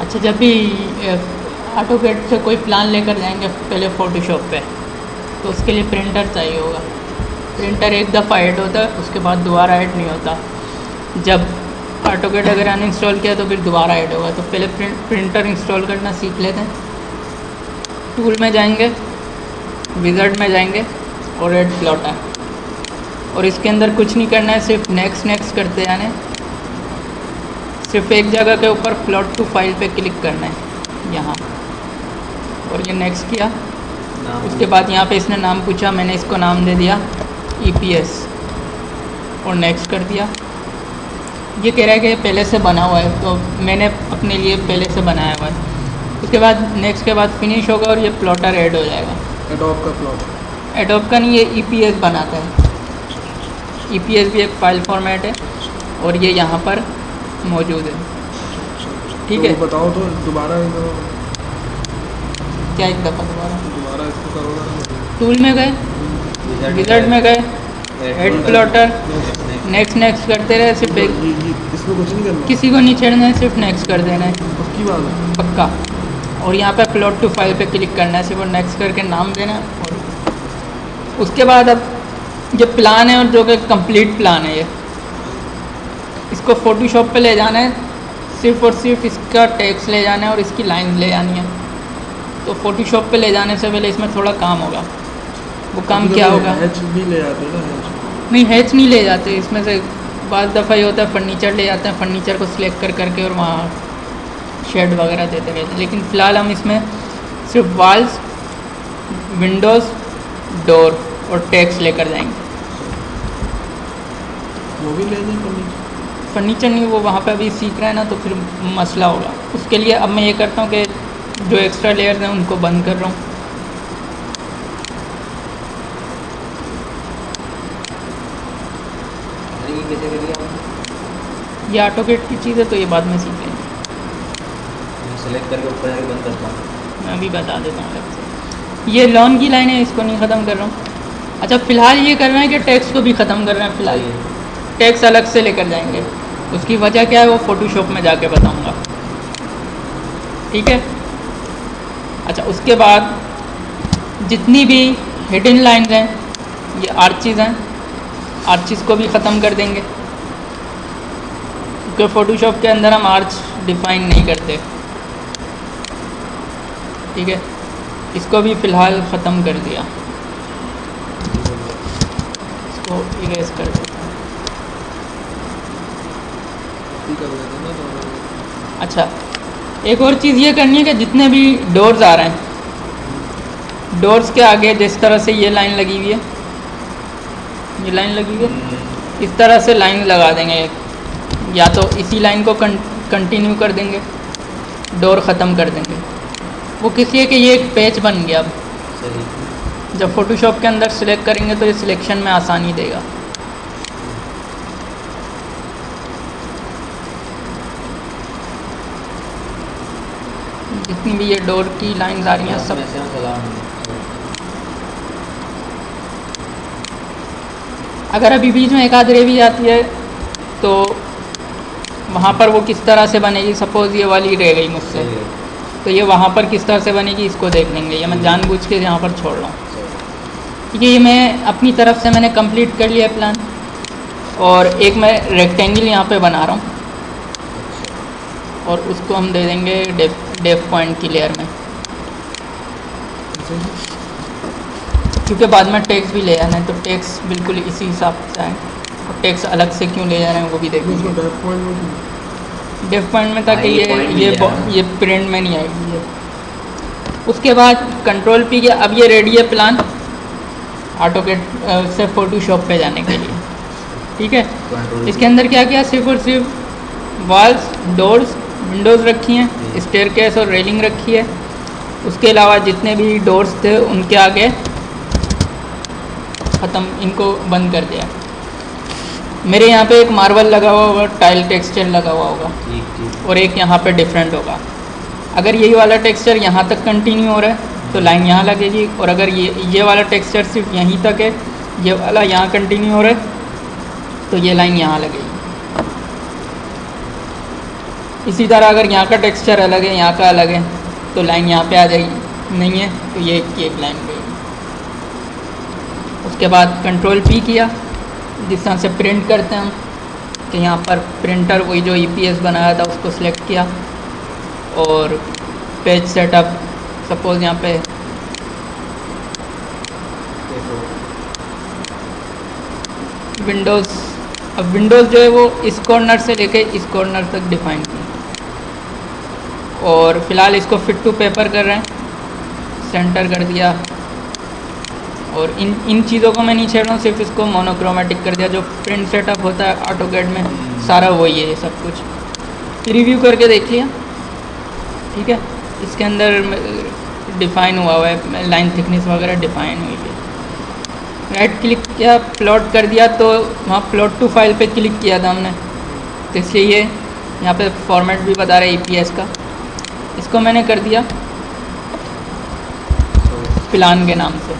अच्छा, जब भी ऑटोकैड से कोई प्लान लेकर जाएंगे पहले फ़ोटोशॉप पे, तो उसके लिए प्रिंटर चाहिए होगा। प्रिंटर एक दफ़ा ऐड होता है, उसके बाद दोबारा ऐड नहीं होता। जब ऑटोकैड अगर अनइंस्टॉल किया तो फिर दोबारा ऐड होगा। तो पहले प्रिंटर इंस्टॉल करना सीख लेते हैं। टूल में जाएंगे, विज़ार्ड में जाएंगे और ऐड प्लॉटर, और इसके अंदर कुछ नहीं करना है, सिर्फ नेक्स्ट नेक्स्ट करते जाना है। सिर्फ एक जगह के ऊपर प्लॉट टू फाइल पे क्लिक करना है यहाँ, और ये नेक्स्ट किया। उसके बाद यहाँ पे इसने नाम पूछा, मैंने इसको नाम दे दिया EPS और नेक्स्ट कर दिया। ये कह रहा है कि पहले से बना हुआ है, तो मैंने अपने लिए पहले से बनाया हुआ है। उसके बाद नेक्स्ट के बाद फिनिश होगा और ये प्लॉटर ऐड हो जाएगा। एडोब का प्लॉट, एडोब का नहीं, ये EPS बनाता है। EPS भी एक फ़ाइल फॉर्मेट है और ये यहाँ पर मौजूद है। ठीक तो है, बताओ तो दोबारा क्या एक दफ़ा दोबारा इसको करो ना। टूल में गए, विज़ार्ड में गए, ऐड प्लॉटर, नेक्स्ट नेक्स्ट करते रहे। सिर्फ एक, इसमें कुछ नहीं करना, किसी को नहीं छेड़ना है, सिर्फ नेक्स्ट कर देना है, पक्की बात है। पक्का। और यहाँ पे प्लॉट टू फाइल पे क्लिक करना है, सिर्फ और नेक्स्ट करके नाम देना है। और उसके बाद अब ये प्लान है, और जो कि कंप्लीट प्लान है, ये इसको फ़ोटोशॉप पे ले जाना है। सिर्फ और सिर्फ इसका टेक्स्ट ले जाना है और इसकी लाइन ले जानी है। तो फ़ोटोशॉप पे ले जाने से पहले इसमें थोड़ा काम होगा। वो काम क्या होगा? हैच भी ले जाते हैं ना, हैच नहीं, हैच नहीं ले जाते। इसमें से बाद दफ़ा ये होता है फर्नीचर ले जाते हैं, फर्नीचर को सिलेक्ट कर करके और वहाँ शेड वगैरह देते रहते हैं। लेकिन फ़िलहाल हम इसमें सिर्फ वॉल्स, विंडोज़, डोर और टेक्स्ट लेकर जाएंगे। वो भी ले जाए फर्नीचर नहीं, वो वहाँ पे अभी सीख रहा है ना, तो फिर मसला होगा। उसके लिए अब मैं ये करता हूँ कि जो एक्स्ट्रा लेयर्स हैं उनको बंद कर रहा हूँ। ये ऑटोकैड की चीज़ है, तो ये बाद में सीख लेंगे। सेलेक्ट करके ऊपर जाके बंद करता हूँ। मैं अभी बता देता हूँ अलग से। ये लॉन की लाइन है, इसको नहीं ख़त्म कर रहा हूँ। अच्छा, फ़िलहाल ये कर रहे हैं कि टेक्स्ट को भी ख़त्म कर रहे हैं। फ़िलहाल टेक्स्ट अलग से लेकर जाएंगे। उसकी वजह क्या है वो फ़ोटोशॉप में जाके बताऊँगा। ठीक है। अच्छा, उसके बाद जितनी भी हिडन लाइन्स हैं, ये आर्चिज़ हैं, आर्चिज़ को भी ख़त्म कर देंगे, क्योंकि फ़ोटोशॉप के अंदर हम आर्च डिफ़ाइन नहीं करते। ठीक है, इसको भी फ़िलहाल ख़त्म कर दिया। इसको इरेज कर देता हूँ। अच्छा, एक और चीज़ ये करनी है कि जितने भी डोर्स आ रहे हैं, डोर्स के आगे जिस तरह से ये लाइन लगी हुई है, ये लाइन लगी हुई है, इस तरह से लाइन लगा देंगे। या तो इसी लाइन को कंटिन्यू कर देंगे, डोर ख़त्म कर देंगे। वो किस लिए कि ये एक पेज बन गया। अब जब फ़ोटोशॉप के अंदर सिलेक्ट करेंगे तो ये सिलेक्शन में आसानी देगा। जितनी भी ये डोर की लाइंस आ रही हैं सब। अगर अभी बीच में एक आध रेवी आती है तो वहाँ पर वो किस तरह से बनेगी। सपोज़ ये वाली रह गई मुझसे, तो ये वहाँ पर किस तरह से बनेगी इसको देख लेंगे। ये मैं जानबूझ के यहाँ पर छोड़ रहा हूँ। ये मैं अपनी तरफ से मैंने कंप्लीट कर लिया प्लान, और एक मैं रेक्टेंगल यहाँ पे बना रहा हूँ, और उसको हम दे देंगे डेफ पॉइंट की लेयर में, क्योंकि बाद में टेक्स्ट भी ले जाना है। तो टेक्स्ट बिल्कुल इसी हिसाब से आए, और टेक्स्ट अलग से क्यों ले जा रहे हैं वो भी देखेंगे। डेफ पॉइंट में था कि ये प्रिंट में नहीं आएगी। उसके बाद कंट्रोल P किया। अब ये रेडी है प्लान ऑटोकैड से फ़ोटोशॉप पे जाने के लिए। ठीक है, इसके अंदर क्या किया, सिर्फ और सिर्फ वॉल्स, डोर्स, विंडोज़ रखी हैं, स्टेयरकेस और रेलिंग रखी है। उसके अलावा जितने भी डोर्स थे उनके आगे ख़त्म, इनको बंद कर दिया। मेरे यहाँ पे एक मार्बल लगा हुआ होगा, टाइल टेक्सचर लगा हुआ होगा, और एक यहाँ पे डिफरेंट होगा। अगर यही वाला टेक्सचर यहाँ तक कंटिन्यू हो रहा है तो लाइन यहाँ लगेगी, और अगर ये वाला टेक्सचर सिर्फ यहीं तक है, ये वाला यहाँ कंटिन्यू हो रहा है, तो ये लाइन यहाँ लगेगी। इसी तरह अगर यहाँ का टेक्सचर अलग है, यहाँ का अलग है, तो लाइन यहाँ पे आ जाएगी, नहीं है तो ये एक लाइन पे। उसके बाद कंट्रोल पी किया, जिस तरह से प्रिंट करते हैं हम, कि यहाँ पर प्रिंटर वही जो EPS बनाया था उसको सिलेक्ट किया, और पेज सेटअप सपोज यहाँ पे विंडोज़, अब विंडोज़ जो है वो इस कॉर्नर से लेके इस कॉर्नर तक डिफाइन की, और फ़िलहाल इसको फिट टू पेपर कर रहे हैं, सेंटर कर दिया, और इन चीज़ों को मैं नहीं छेड़ रहा हूँ, सिर्फ इसको मोनोक्रोमेटिक कर दिया। जो प्रिंट सेटअप होता है ऑटोकैड में सारा वही है, ये सब कुछ रिव्यू करके देख लिया, ठीक है। इसके अंदर डिफ़ाइन हुआ है, लाइन थिकनेस वगैरह डिफ़ाइन हुई है। राइट क्लिक किया, प्लॉट कर दिया, तो वहाँ प्लॉट टू फाइल पे क्लिक किया था हमने, तो इसलिए ये यहाँ पे फॉर्मेट भी बता रहा है EPS का। इसको मैंने कर दिया प्लान के नाम से।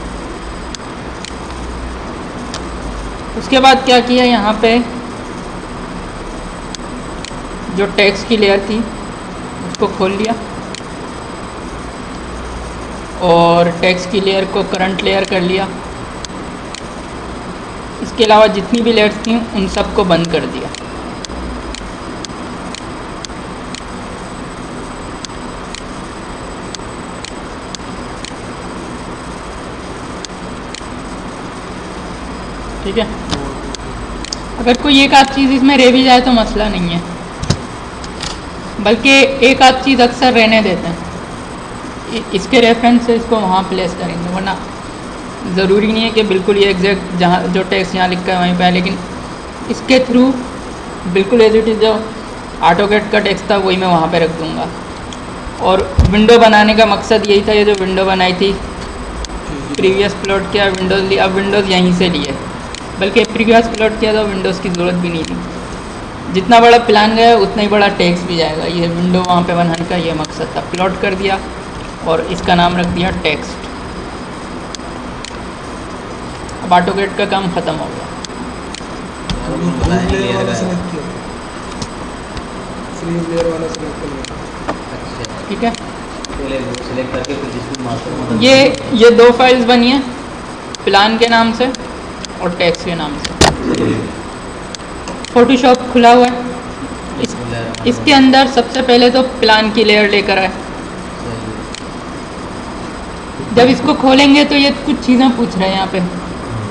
उसके बाद क्या किया, यहाँ पे जो टेक्स्ट की लेयर थी उसको खोल लिया, और टेक्स्ट की लेयर को करंट लेयर कर लिया। इसके अलावा जितनी भी लेयर्स थी उन सबको बंद कर दिया। ठीक है, अगर कोई एक आध चीज़ इसमें रह भी जाए तो मसला नहीं है, बल्कि एक आध चीज़ अक्सर रहने देते हैं, इसके रेफरेंस से इसको वहाँ प्लेस करेंगे, वरना ज़रूरी नहीं है कि बिल्कुल ये एग्जैक्ट जहाँ जो टेक्स्ट यहाँ लिखा है वहीं पे है, लेकिन इसके थ्रू बिल्कुल एज इट इज़ जो ऑटोकैड का टेक्स्ट था वही मैं वहाँ पे रख दूँगा। और विंडो बनाने का मकसद यही था, ये जो विंडो बनाई थी, प्रीवियस प्लॉट किया, विंडोज़ ली, अब विंडोज़ यहीं से लिए, बल्कि प्रीवियस प्लॉट किया तो विंडोज़ की ज़रूरत भी नहीं थी। जितना बड़ा प्लान गया उतना ही बड़ा टेक्स्ट भी जाएगा, ये विंडो वहाँ पे बनाने का ये मकसद था। प्लॉट कर दिया और इसका नाम रख दिया टेक्स्ट। अब ऑटोकैड का काम ख़त्म हो गया। ठीक है, ये दो फाइल्स बनी है, प्लान के नाम से और टेक्स्ट के नाम से। फोटोशॉप खुला हुआ है, इसके अंदर सबसे पहले तो प्लान की लेयर लेकर आए। जब इसको खोलेंगे तो ये कुछ चीज़ें पूछ रहे हैं यहाँ पे,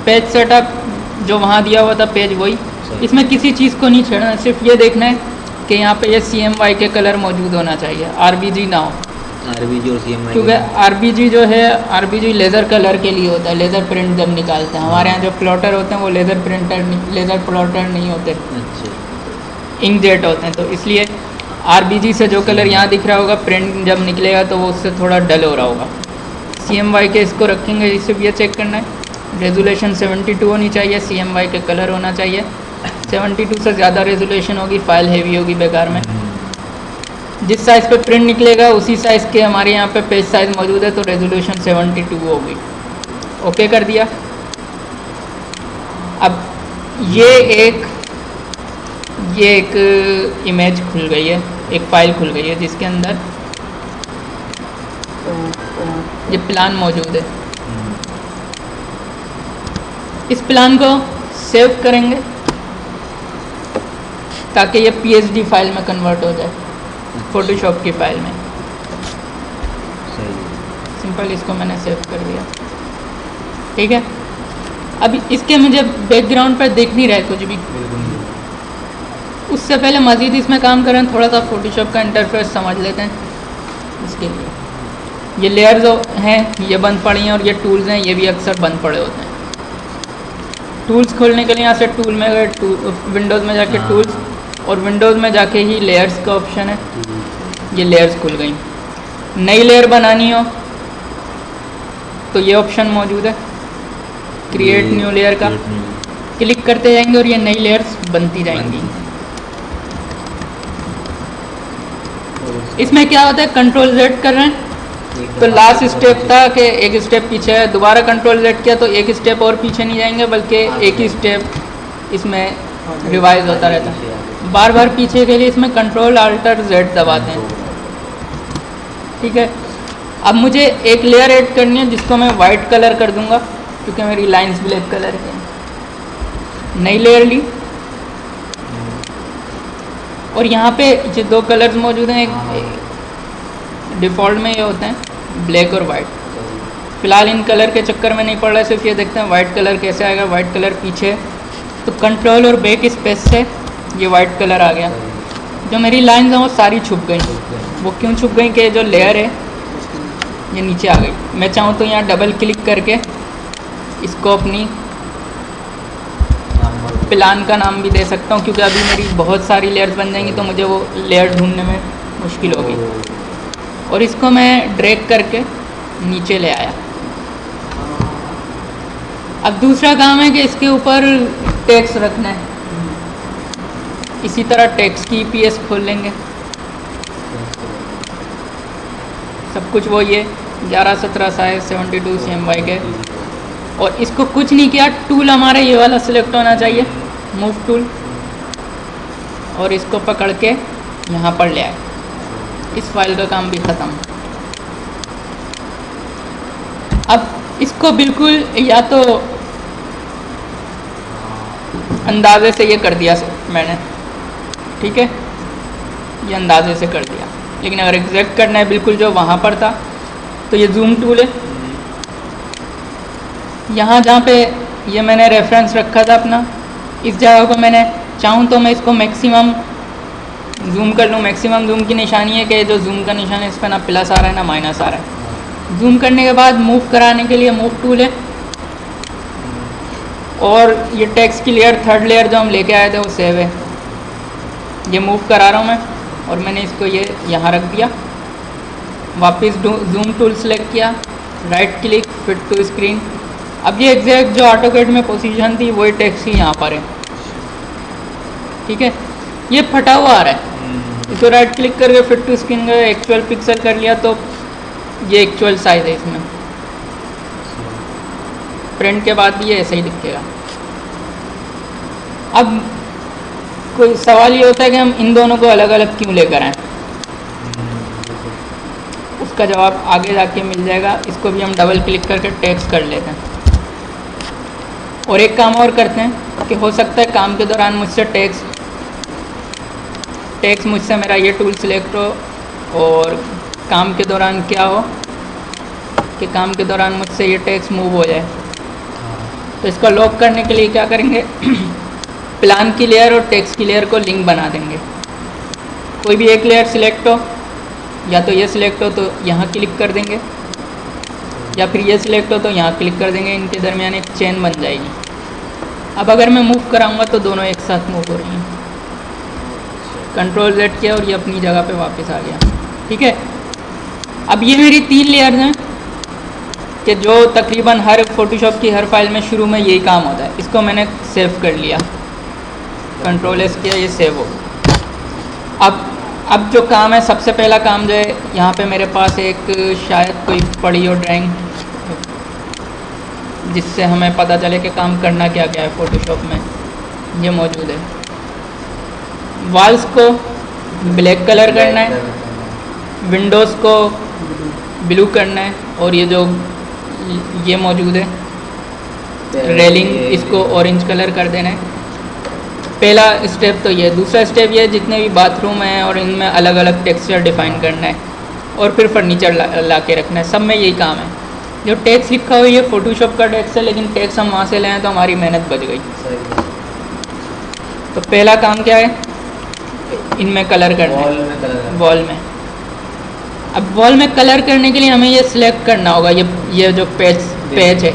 पेज सेटअप जो वहाँ दिया हुआ था पेज वही, इसमें किसी चीज़ को नहीं छेड़ना, सिर्फ ये देखना है कि यहाँ पे ये CMY के कलर मौजूद होना चाहिए, RBG ना हो। RBG और CMY, क्योंकि RBG जो है, RBG लेज़र कलर के लिए होता है, लेज़र प्रिंट जब निकालते हैं। हमारे यहाँ जो प्लॉटर होते हैं वो लेज़र प्लॉटर नहीं होते, इंकजेट होते हैं, तो इसलिए RBG से जो कलर यहाँ दिख रहा होगा, प्रिंट जब निकलेगा तो वो उससे थोड़ा डल हो रहा होगा। CMY के इसको रखेंगे, सिर्फ ये चेक करना है, रेजोल्यूशन 72 होनी चाहिए, CMY के कलर होना चाहिए। 72 से ज़्यादा रेजोल्यूशन होगी फाइल हेवी होगी बेकार में। जिस साइज़ पे प्रिंट निकलेगा उसी साइज़ के हमारे यहाँ पे पेज साइज़ मौजूद है, तो रेजोल्यूशन 72 होगी। ओके कर दिया। अब ये एक इमेज खुल गई है, एक फ़ाइल खुल गई है जिसके अंदर ये प्लान मौजूद है। इस प्लान को सेव करेंगे ताकि ये PSD फाइल में कन्वर्ट हो जाए, फोटोशॉप की फाइल में। सिंपल इसको मैंने सेव कर दिया। ठीक है, अब इसके मुझे बैकग्राउंड पर देख नहीं रहे कुछ भी, उससे पहले मज़ीद इसमें काम करें, थोड़ा सा फोटोशॉप का इंटरफेस समझ लेते हैं। इसके लिए ये लेयर्स हैं, ये बंद पड़ी हैं, और ये टूल्स हैं, ये भी अक्सर बंद पड़े होते हैं। टूल्स खोलने के लिए यहाँ से टूल में गए, विंडोज़ में जाके टूल्स, और विंडोज़ में जाके ही लेयर्स का ऑप्शन है, ये लेयर्स खुल गई। नई लेयर बनानी हो तो ये ऑप्शन मौजूद है, क्रिएट न्यू लेयर का, क्लिक करते जाएंगे और ये नई लेयर्स बनती जाएंगी। इसमें क्या होता है, कंट्रोल Z कर रहे हैं तो लास्ट स्टेप था कि एक स्टेप पीछे है, दोबारा कंट्रोल Z किया तो एक स्टेप और पीछे नहीं जाएंगे, बल्कि एक ही स्टेप इसमें रिवाइज होता रहता है। बार बार पीछे के लिए इसमें कंट्रोल अल्टर जेड दबाते हैं। ठीक है, अब मुझे एक लेयर ऐड करनी है जिसको मैं वाइट कलर कर दूंगा क्योंकि मेरी लाइंस ब्लैक कलर की हैं। नई लेयर ली और यहाँ पे जो दो कलर्स मौजूद हैं, एक डिफ़ॉल्ट में ये होते हैं ब्लैक और वाइट। फ़िलहाल इन कलर के चक्कर में नहीं पड़ रहा है, सिर्फ ये देखते हैं वाइट कलर कैसे आएगा। वाइट कलर पीछे तो कंट्रोल और बैक स्पेस से ये वाइट कलर आ गया। जो मेरी लाइंस हैं वो सारी छुप गई। वो क्यों छुप गई कि जो लेयर है ये नीचे आ गई। मैं चाहूँ तो यहाँ डबल क्लिक करके इसको अपनी प्लान का नाम भी दे सकता हूँ, क्योंकि अभी मेरी बहुत सारी लेयर्स बन जाएंगी तो मुझे वो लेयर ढूंढने में मुश्किल होगी। और इसको मैं ड्रैग करके नीचे ले आया। अब दूसरा काम है कि इसके ऊपर टेक्स्ट रखना है। इसी तरह टेक्स्ट की ईपीएस खोल लेंगे। सब कुछ वो ये 11 17 साइज 72 CMY के। और इसको कुछ नहीं किया, टूल हमारा ये वाला सिलेक्ट होना चाहिए, मूव टूल, और इसको पकड़ के यहाँ पर ले आए। इस फाइल का काम भी ख़त्म। अब इसको बिल्कुल या तो अंदाजे से ये कर दिया मैंने, ठीक है, ये अंदाजे से कर दिया। लेकिन अगर एग्जैक्ट करना है बिल्कुल जो वहाँ पर था तो ये जूम टूल है। यहाँ जहाँ पे ये मैंने रेफरेंस रखा था अपना, इस जगह को मैंने चाहूँ तो मैं इसको मैक्सिमम जूम कर लूँ। मैक्सिमम जूम की निशानी है कि जो जूम का निशान है इस पर ना प्लस आ रहा है ना माइनस आ रहा है। जूम करने के बाद मूव कराने के लिए मूव टूल है। और ये टेक्स्ट की लेयर, थर्ड लेयर जो हम लेके आए थे वो सेव है। ये मूव करा रहा हूँ मैं और मैंने इसको ये यहाँ रख दिया। वापस जूम टूल सेलेक्ट किया, right click, fit to screen. अब ये एग्जैक्ट जो ऑटोकैड में पोजीशन थी वही टेक्स्ट ही यहाँ पर है। ठीक है, ये फटा हुआ आ रहा है। इसको राइट क्लिक करके फिट टू स्क्रीन का एक्चुअल पिक्सल कर लिया तो ये एक्चुअल साइज है इसमें। प्रिंट के बाद भी ये ऐसे ही दिखेगा। अब कोई सवाल ये होता है कि हम इन दोनों को अलग अलग क्यों लेकर आएँ। उसका जवाब आगे जाके मिल जाएगा। इसको भी हम डबल क्लिक करके टेक्स्ट कर लेते हैं। और एक काम और करते हैं कि हो सकता है काम के दौरान मुझसे टेक्स्ट मुझसे मेरा ये टूल सिलेक्ट हो और काम के दौरान क्या हो कि काम के दौरान मुझसे ये टेक्स्ट मूव हो जाए। तो इसको लॉक करने के लिए क्या करेंगे प्लान की लेयर और टेक्स्ट की लेयर को लिंक बना देंगे। कोई भी एक लेयर सिलेक्ट हो, या तो ये सिलेक्ट हो तो यहाँ क्लिक कर देंगे, या फिर ये सिलेक्ट हो तो यहाँ क्लिक कर देंगे। इनके दरमियान एक चेन बन जाएगी। अब अगर मैं मूव कराऊंगा तो दोनों एक साथ मूव हो रही हैं। कंट्रोल Z किया और ये अपनी जगह पे वापस आ गया। ठीक है, अब ये मेरी 3 लेयर्स हैं कि जो तकरीबन हर फोटोशॉप की हर फाइल में शुरू में यही काम होता है। इसको मैंने सेव कर लिया, कंट्रोल S किया, ये सेव हो। अब जो काम है, सबसे पहला काम जो है, यहाँ पे मेरे पास एक शायद कोई पड़ी हो ड्राइंग जिससे हमें पता चले कि काम करना क्या क्या है फ़ोटोशॉप में। ये मौजूद है। वॉल्स को ब्लैक कलर करना है, विंडोज़ को ब्लू करना है, और ये जो ये मौजूद है रेलिंग, इसको ऑरेंज कलर कर देना है। पहला स्टेप तो ये। दूसरा स्टेप ये, जितने भी बाथरूम हैं और इनमें अलग अलग टेक्सचर डिफ़ाइन करना है, और फिर फर्नीचर ला के रखना है। सब में यही काम है। जो टेक्स्ट लिखा हुआ है ये फ़ोटोशॉप का टेक्स्ट है, लेकिन टेक्स्ट हम वहाँ से ले आए तो हमारी मेहनत बच गई। तो पहला काम क्या है, इनमें कलर करना है, वॉल में। अब वॉल में कलर करने के लिए हमें ये सिलेक्ट करना होगा। ये जो पेज है,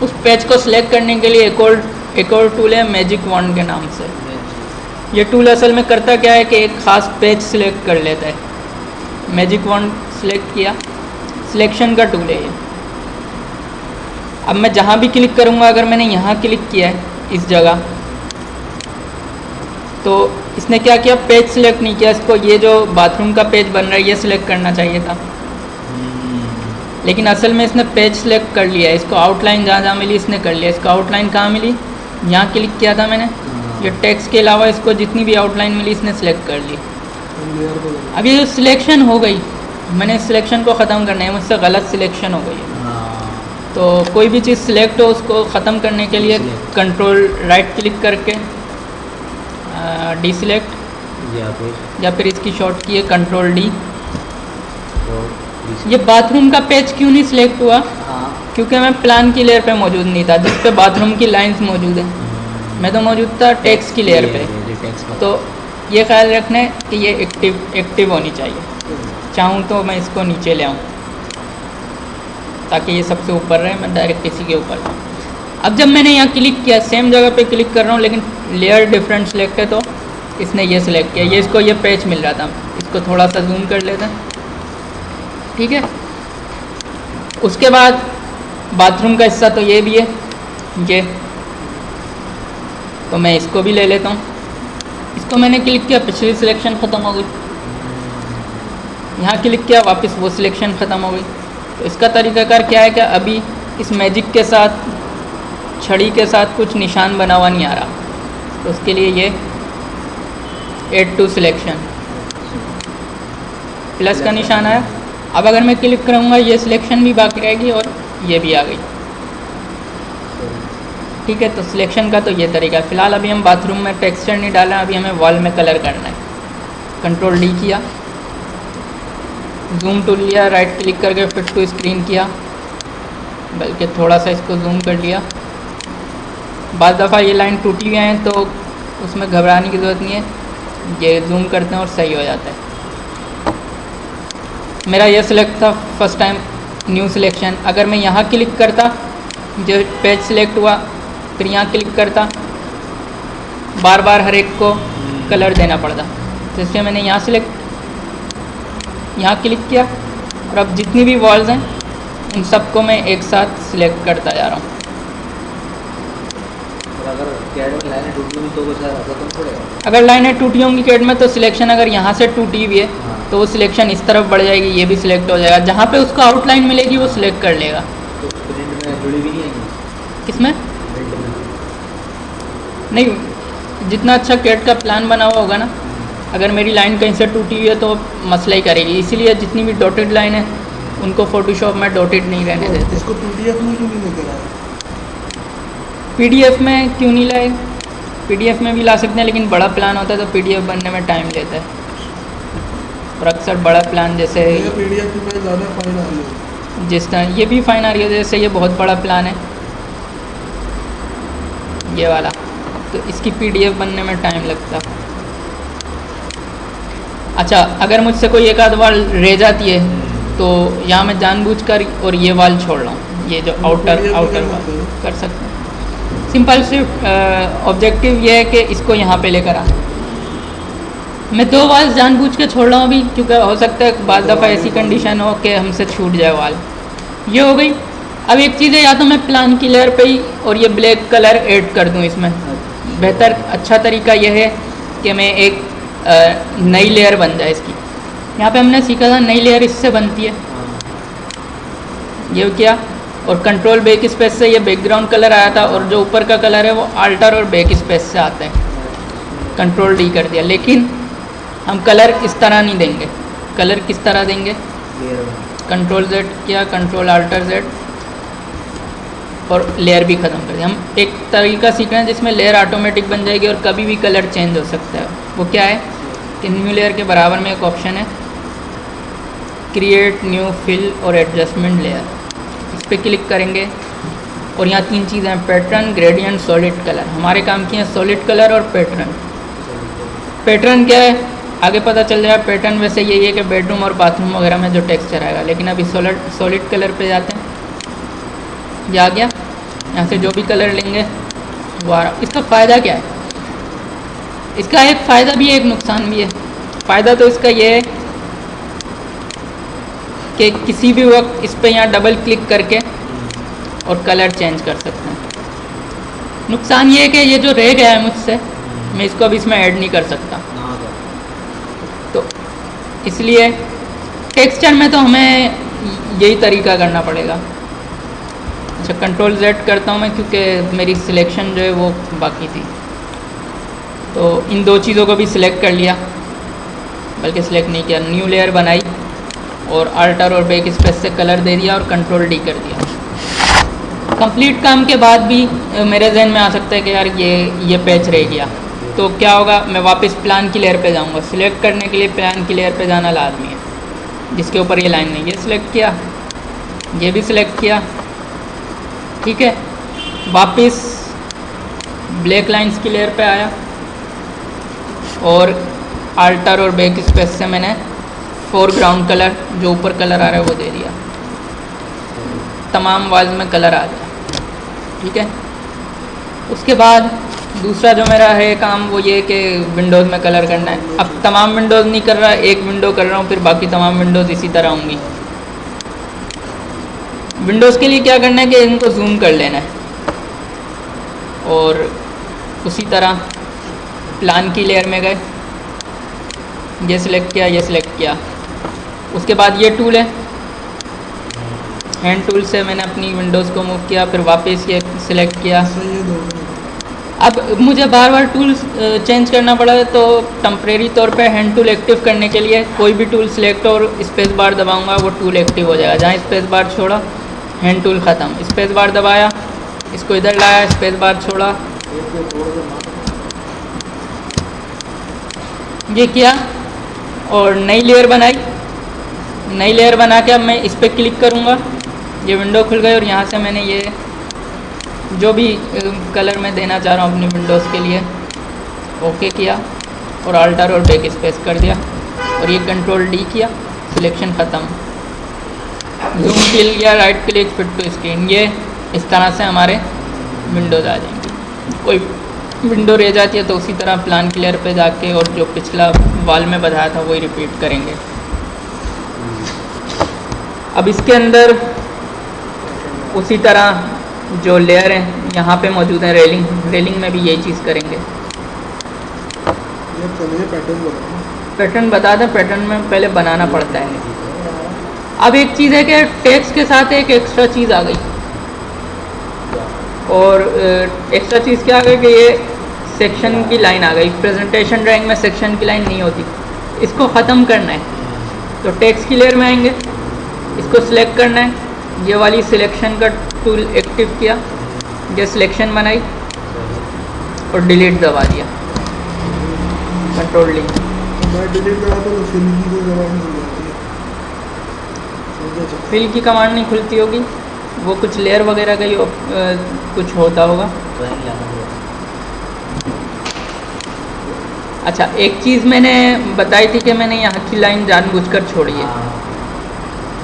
उस पेज को सिलेक्ट करने के लिए एक और टूल है मैजिक वॉन्ड के नाम से। ये टूल असल में करता क्या है कि एक ख़ास पेज सिलेक्ट कर लेता है। मैजिक वॉन्ड सिलेक्ट किया, सिलेक्शन का टूल है ये। अब मैं जहाँ भी क्लिक करूँगा, अगर मैंने यहाँ क्लिक किया है इस जगह, तो इसने क्या किया, पेज सिलेक्ट नहीं किया। इसको ये जो बाथरूम का पेज बन रहा है ये सिलेक्ट करना चाहिए था, लेकिन असल में इसने पेज सिलेक्ट कर लिया है। इसको आउटलाइन जहाँ जहाँ मिली इसने कर लिया। इसको आउटलाइन कहाँ मिली, यहाँ क्लिक किया था मैंने, ये टेक्स्ट के अलावा इसको जितनी भी आउटलाइन मिली इसने सेलेक्ट कर ली। लेयर को अब ये जो सिलेक्शन हो गई, मैंने सिलेक्शन को ख़त्म करना है, मुझसे गलत सिलेक्शन हो गई है। हाँ तो कोई भी चीज़ सिलेक्ट हो उसको ख़त्म करने के लिए Deselect। कंट्रोल राइट क्लिक करके डीसिलेक्ट, या फिर इसकी शॉर्ट की है कंट्रोल डी। और ये बाथरूम का पेज क्यों नहीं सिलेक्ट हुआ? हाँ क्योंकि मैं प्लान की लेयर पे मौजूद नहीं था जिस पे बाथरूम की लाइंस मौजूद हैं। मैं तो मौजूद था टेक्स्ट की लेयर पे। तो ये ख्याल रखना है कि ये एक्टिव होनी चाहिए। चाहूँ तो मैं इसको नीचे ले आऊँ ताकि ये सबसे ऊपर रहे, मैं डायरेक्ट इसी के ऊपर जाऊँ। अब जब मैंने यहाँ क्लिक किया, सेम जगह पे क्लिक कर रहा हूँ लेकिन लेयर डिफरेंट सिलेक्ट है, तो इसने ये सिलेक्ट किया। ये इसको ये पेज मिल रहा था, इसको थोड़ा सा जूम कर लेते हैं, ठीक है। उसके बाद बाथरूम का हिस्सा तो ये भी है, ये तो मैं इसको भी ले लेता हूँ। इसको मैंने क्लिक किया, पिछली सिलेक्शन ख़त्म हो गई। यहाँ क्लिक किया, वापस वो सिलेक्शन ख़त्म हो गई। तो इसका तरीक़ाकार क्या है कि अभी इस मैजिक के साथ, छड़ी के साथ कुछ निशान बना हुआ नहीं आ रहा, तो उसके लिए ये ऐड टू सिलेक्शन प्लस का निशान आया। अब अगर मैं क्लिक करूँगा ये सिलेक्शन भी बाकी रहेगी और ये भी आ गई, ठीक है। तो सिलेक्शन का तो ये तरीका है। फ़िलहाल अभी हम बाथरूम में टेक्सचर नहीं डालना, अभी हमें वॉल में कलर करना है। कंट्रोल डी किया, जूम टूल लिया, राइट क्लिक करके फिट टू स्क्रीन किया, बल्कि थोड़ा सा इसको जूम कर लिया। बाद दफ़ा ये लाइन टूटी हुई हैं तो उसमें घबराने की ज़रूरत नहीं है, ये जूम करते हैं और सही हो जाता है। मेरा ये सिलेक्ट था फर्स्ट टाइम न्यू सिलेक्शन। अगर मैं यहाँ क्लिक करता, जो पेज सिलेक्ट हुआ, फिर यहाँ क्लिक करता, बार बार हर एक को कलर देना पड़ता। तो इसलिए मैंने यहाँ यहाँ क्लिक किया और अब जितनी भी वॉल्स हैं उन सबको मैं एक साथ सिलेक्ट करता जा रहा हूँ। अगर कैड में लाइनें टूटी हुई तो वो खत्म पड़ेगा। अगर लाइनें टूटी होंगी कैड में तो सिलेक्शन अगर यहाँ से टूटी हुई है हाँ। तो वो सिलेक्शन इस तरफ बढ़ जाएगी, ये भी सिलेक्ट हो जाएगा। जहाँ पे उसको आउटलाइन मिलेगी वो सिलेक्ट कर लेगा। तो प्रिंट में जुड़ी भी नहीं आएगी किसमें? प्रिंट में नहीं, जितना अच्छा कैड का प्लान बना हुआ होगा ना, अगर मेरी लाइन कहीं से टूटी हुई है तो मसला ही करेगी। इसीलिए जितनी भी डॉटेड लाइन है उनको फोटोशॉप में डॉटेड नहीं रहने देते। इसको पीडीएफ में क्यों नहीं लेकर आए? पीडीएफ में क्यों नहीं लाए? पीडीएफ में भी ला सकते हैं लेकिन बड़ा प्लान होता है तो पीडीएफ बनने में टाइम लेता है। और अक्सर बड़ा प्लान जैसे पीडीएफ में ज़्यादा फाइन आ रही है, जिस तरह ये भी फाइन आ रही है, जैसे ये बहुत बड़ा प्लान है ये वाला, तो इसकी पीडीएफ बनने में टाइम लगता। अच्छा, अगर मुझसे कोई एक आध वाल रह जाती है तो यहाँ मैं जानबूझकर और ये वाल छोड़ रहा हूँ, ये जो आउटर वाल कर सकते हैं। सिंपल सिर्फ ऑब्जेक्टिव ये है कि इसको यहाँ पे लेकर आ। मैं दो वाल जानबूझ के छोड़ रहा हूँ अभी, क्योंकि हो सकता है बाद दफ़ा ऐसी कंडीशन हो कि हमसे छूट जाए वाल। ये हो गई। अब एक चीज़ है, या तो मैं प्लान की लेयर पे ही और ये ब्लैक कलर ऐड कर दूँ इसमें। बेहतर अच्छा तरीका यह है कि मैं एक नई लेयर बन जाए इसकी। यहाँ पे हमने सीखा था नई लेयर इससे बनती है, ये क्या, और कंट्रोल बैक स्पेस से ये बैकग्राउंड कलर आया था और जो ऊपर का कलर है वो अल्टर और बैक स्पेस से आता है। कंट्रोल डी कर दिया, लेकिन हम कलर इस तरह नहीं देंगे। कलर किस तरह देंगे? कंट्रोल जेड किया, कंट्रोल अल्टर जेड, और लेयर भी ख़त्म कर दिया। हम एक तरीका सीख रहे हैं जिसमें लेयर ऑटोमेटिक बन जाएगी और कभी भी कलर चेंज हो सकता है। वो क्या है कि न्यू लेयर के बराबर में एक ऑप्शन है क्रिएट न्यू फिल और एडजस्टमेंट लेयर, इस पर क्लिक करेंगे और यहाँ तीन चीज़ें हैं, पैटर्न, ग्रेडियंट, सॉलिड कलर। हमारे काम की हैं सॉलिड कलर और पैटर्न। पैटर्न क्या है आगे पता चल जाएगा। पैटर्न वैसे यही है कि बेडरूम और बाथरूम वगैरह में जो टेक्सचर आएगा, लेकिन अभी सॉलिड कलर पे जाते हैं। ये आ गया, यहाँ से जो भी कलर लेंगे वो आ रहा। इसका फ़ायदा क्या है? इसका एक फ़ायदा भी है, एक नुकसान भी है। फ़ायदा तो इसका ये है कि किसी भी वक्त इस पर यहाँ डबल क्लिक करके और कलर चेंज कर सकते हैं। नुकसान ये है कि ये जो रह गया है मुझसे, मैं इसको अब इसमें ऐड नहीं कर सकता। तो इसलिए टेक्सचर में तो हमें यही तरीका करना पड़ेगा। अच्छा, कंट्रोल जेड करता हूँ मैं क्योंकि मेरी सिलेक्शन जो है वो बाकी थी। तो इन दो चीज़ों को भी सिलेक्ट कर लिया, बल्कि सिलेक्ट नहीं किया, न्यू लेयर बनाई और अल्टर और बैक स्पेस से कलर दे दिया और कंट्रोल डी कर दिया। कंप्लीट काम के बाद भी मेरे जहन में आ सकता है कि यार ये पैच रह गया, तो क्या होगा, मैं वापस प्लान की लेयर पे जाऊंगा। सिलेक्ट करने के लिए प्लान की लेयर पे जाना लाजमी है, जिसके ऊपर ये लाइन नहीं, ये सिलेक्ट किया, ये भी सिलेक्ट किया, ठीक है। वापस ब्लैक लाइंस की लेयर पे आया और अल्टर और बैक स्पेस से मैंने फोरग्राउंड कलर, जो ऊपर कलर आ रहा है वो दे दिया, तमाम वॉल्स में कलर आ गया, ठीक है। उसके बाद दूसरा जो मेरा है काम वो ये कि विंडोज़ में कलर करना है। अब तमाम विंडोज़ नहीं कर रहा, एक विंडो कर रहा हूँ, फिर बाकी तमाम विंडोज़ इसी तरह होंगी। विंडोज़ के लिए क्या करना है कि इनको जूम कर लेना है और उसी तरह प्लान की लेयर में गए, ये सिलेक्ट किया, ये सिलेक्ट किया। उसके बाद ये टूल है, हैंड टूल से मैंने अपनी विंडोज़ को मूव किया, फिर वापस ये सिलेक्ट किया। सही है, दो अब मुझे बार बार टूल्स चेंज करना पड़ा है, तो टेम्परेरी तौर पे हैंड टूल एक्टिव करने के लिए कोई भी टूल सिलेक्ट और स्पेस बार दबाऊंगा, वो टूल एक्टिव हो जाएगा। जहाँ स्पेस बार छोड़ा, हैंड टूल ख़त्म, स्पेस बार दबाया, इसको इधर लाया, स्पेस बार छोड़ा, ये किया और नई लेयर बनाई। नई लेयर बना के अब मैं इस पर क्लिक करूँगा, ये विंडो खुल गई और यहाँ से मैंने ये जो भी कलर मैं देना चाह रहा हूँ अपनी विंडोज़ के लिए, ओके किया और अल्टर और बैक स्पेस कर दिया और ये कंट्रोल डी किया, सिलेक्शन ख़त्म। जूम किल या right click fit to screen, ये इस तरह से हमारे विंडोज़ आ जाएंगे। कोई विंडो रह जाती है तो उसी तरह प्लान की लेयर पे जाके और जो पिछला वाल में बताया था वही रिपीट करेंगे। अब इसके अंदर उसी तरह जो लेयर है यहाँ पे मौजूद है, रेलिंग में भी यही चीज़ करेंगे। पैटर्न बता दें, पैटर्न में पहले बनाना पड़ता है। अब एक चीज़ है कि टेक्स्ट के साथ एक एक्स्ट्रा चीज़ आ गई, और एक्स्ट्रा चीज़ क्या आ गई कि ये सेक्शन की लाइन आ गई। प्रेजेंटेशन ड्राइंग में सेक्शन की लाइन नहीं होती, इसको ख़त्म करना है तो टेक्स्ट की लेयर में आएंगे, इसको सिलेक्ट करना है, ये वाली सिलेक्शन का टूल एक्टिव किया, ये सिलेक्शन बनाई और डिलीट दबा दिया, कंट्रोल डी। मैं डिलीट करा तो फिल की कोई जगह नहीं खुल जाती है। फिल की कमांड नहीं खुलती होगी, वो कुछ लेयर वगैरह का ही कुछ होता होगा। अच्छा, एक चीज़ मैंने बताई थी कि मैंने यहाँ की लाइन जानबूझकर छोड़ी है,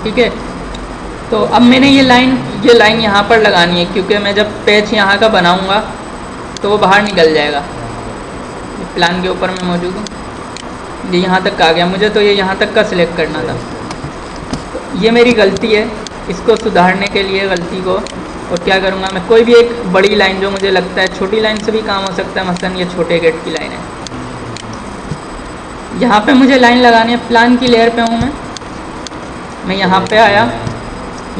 ठीक है। तो अब मैंने ये लाइन यहाँ पर लगानी है, क्योंकि मैं जब पैच यहाँ का बनाऊँगा तो वो बाहर निकल जाएगा। प्लान के ऊपर मैं मौजूद हूँ, ये यहाँ तक आ गया, मुझे तो ये यहाँ तक का सिलेक्ट करना था। तो ये मेरी गलती है, इसको सुधारने के लिए गलती को और क्या करूँगा, मैं कोई भी एक बड़ी लाइन जो मुझे लगता है, छोटी लाइन से भी काम हो सकता है, मसलन ये छोटे गेट की लाइन है, यहाँ पे मुझे लाइन लगानी है। प्लान की लेयर पे हूँ मैं यहाँ पे आया,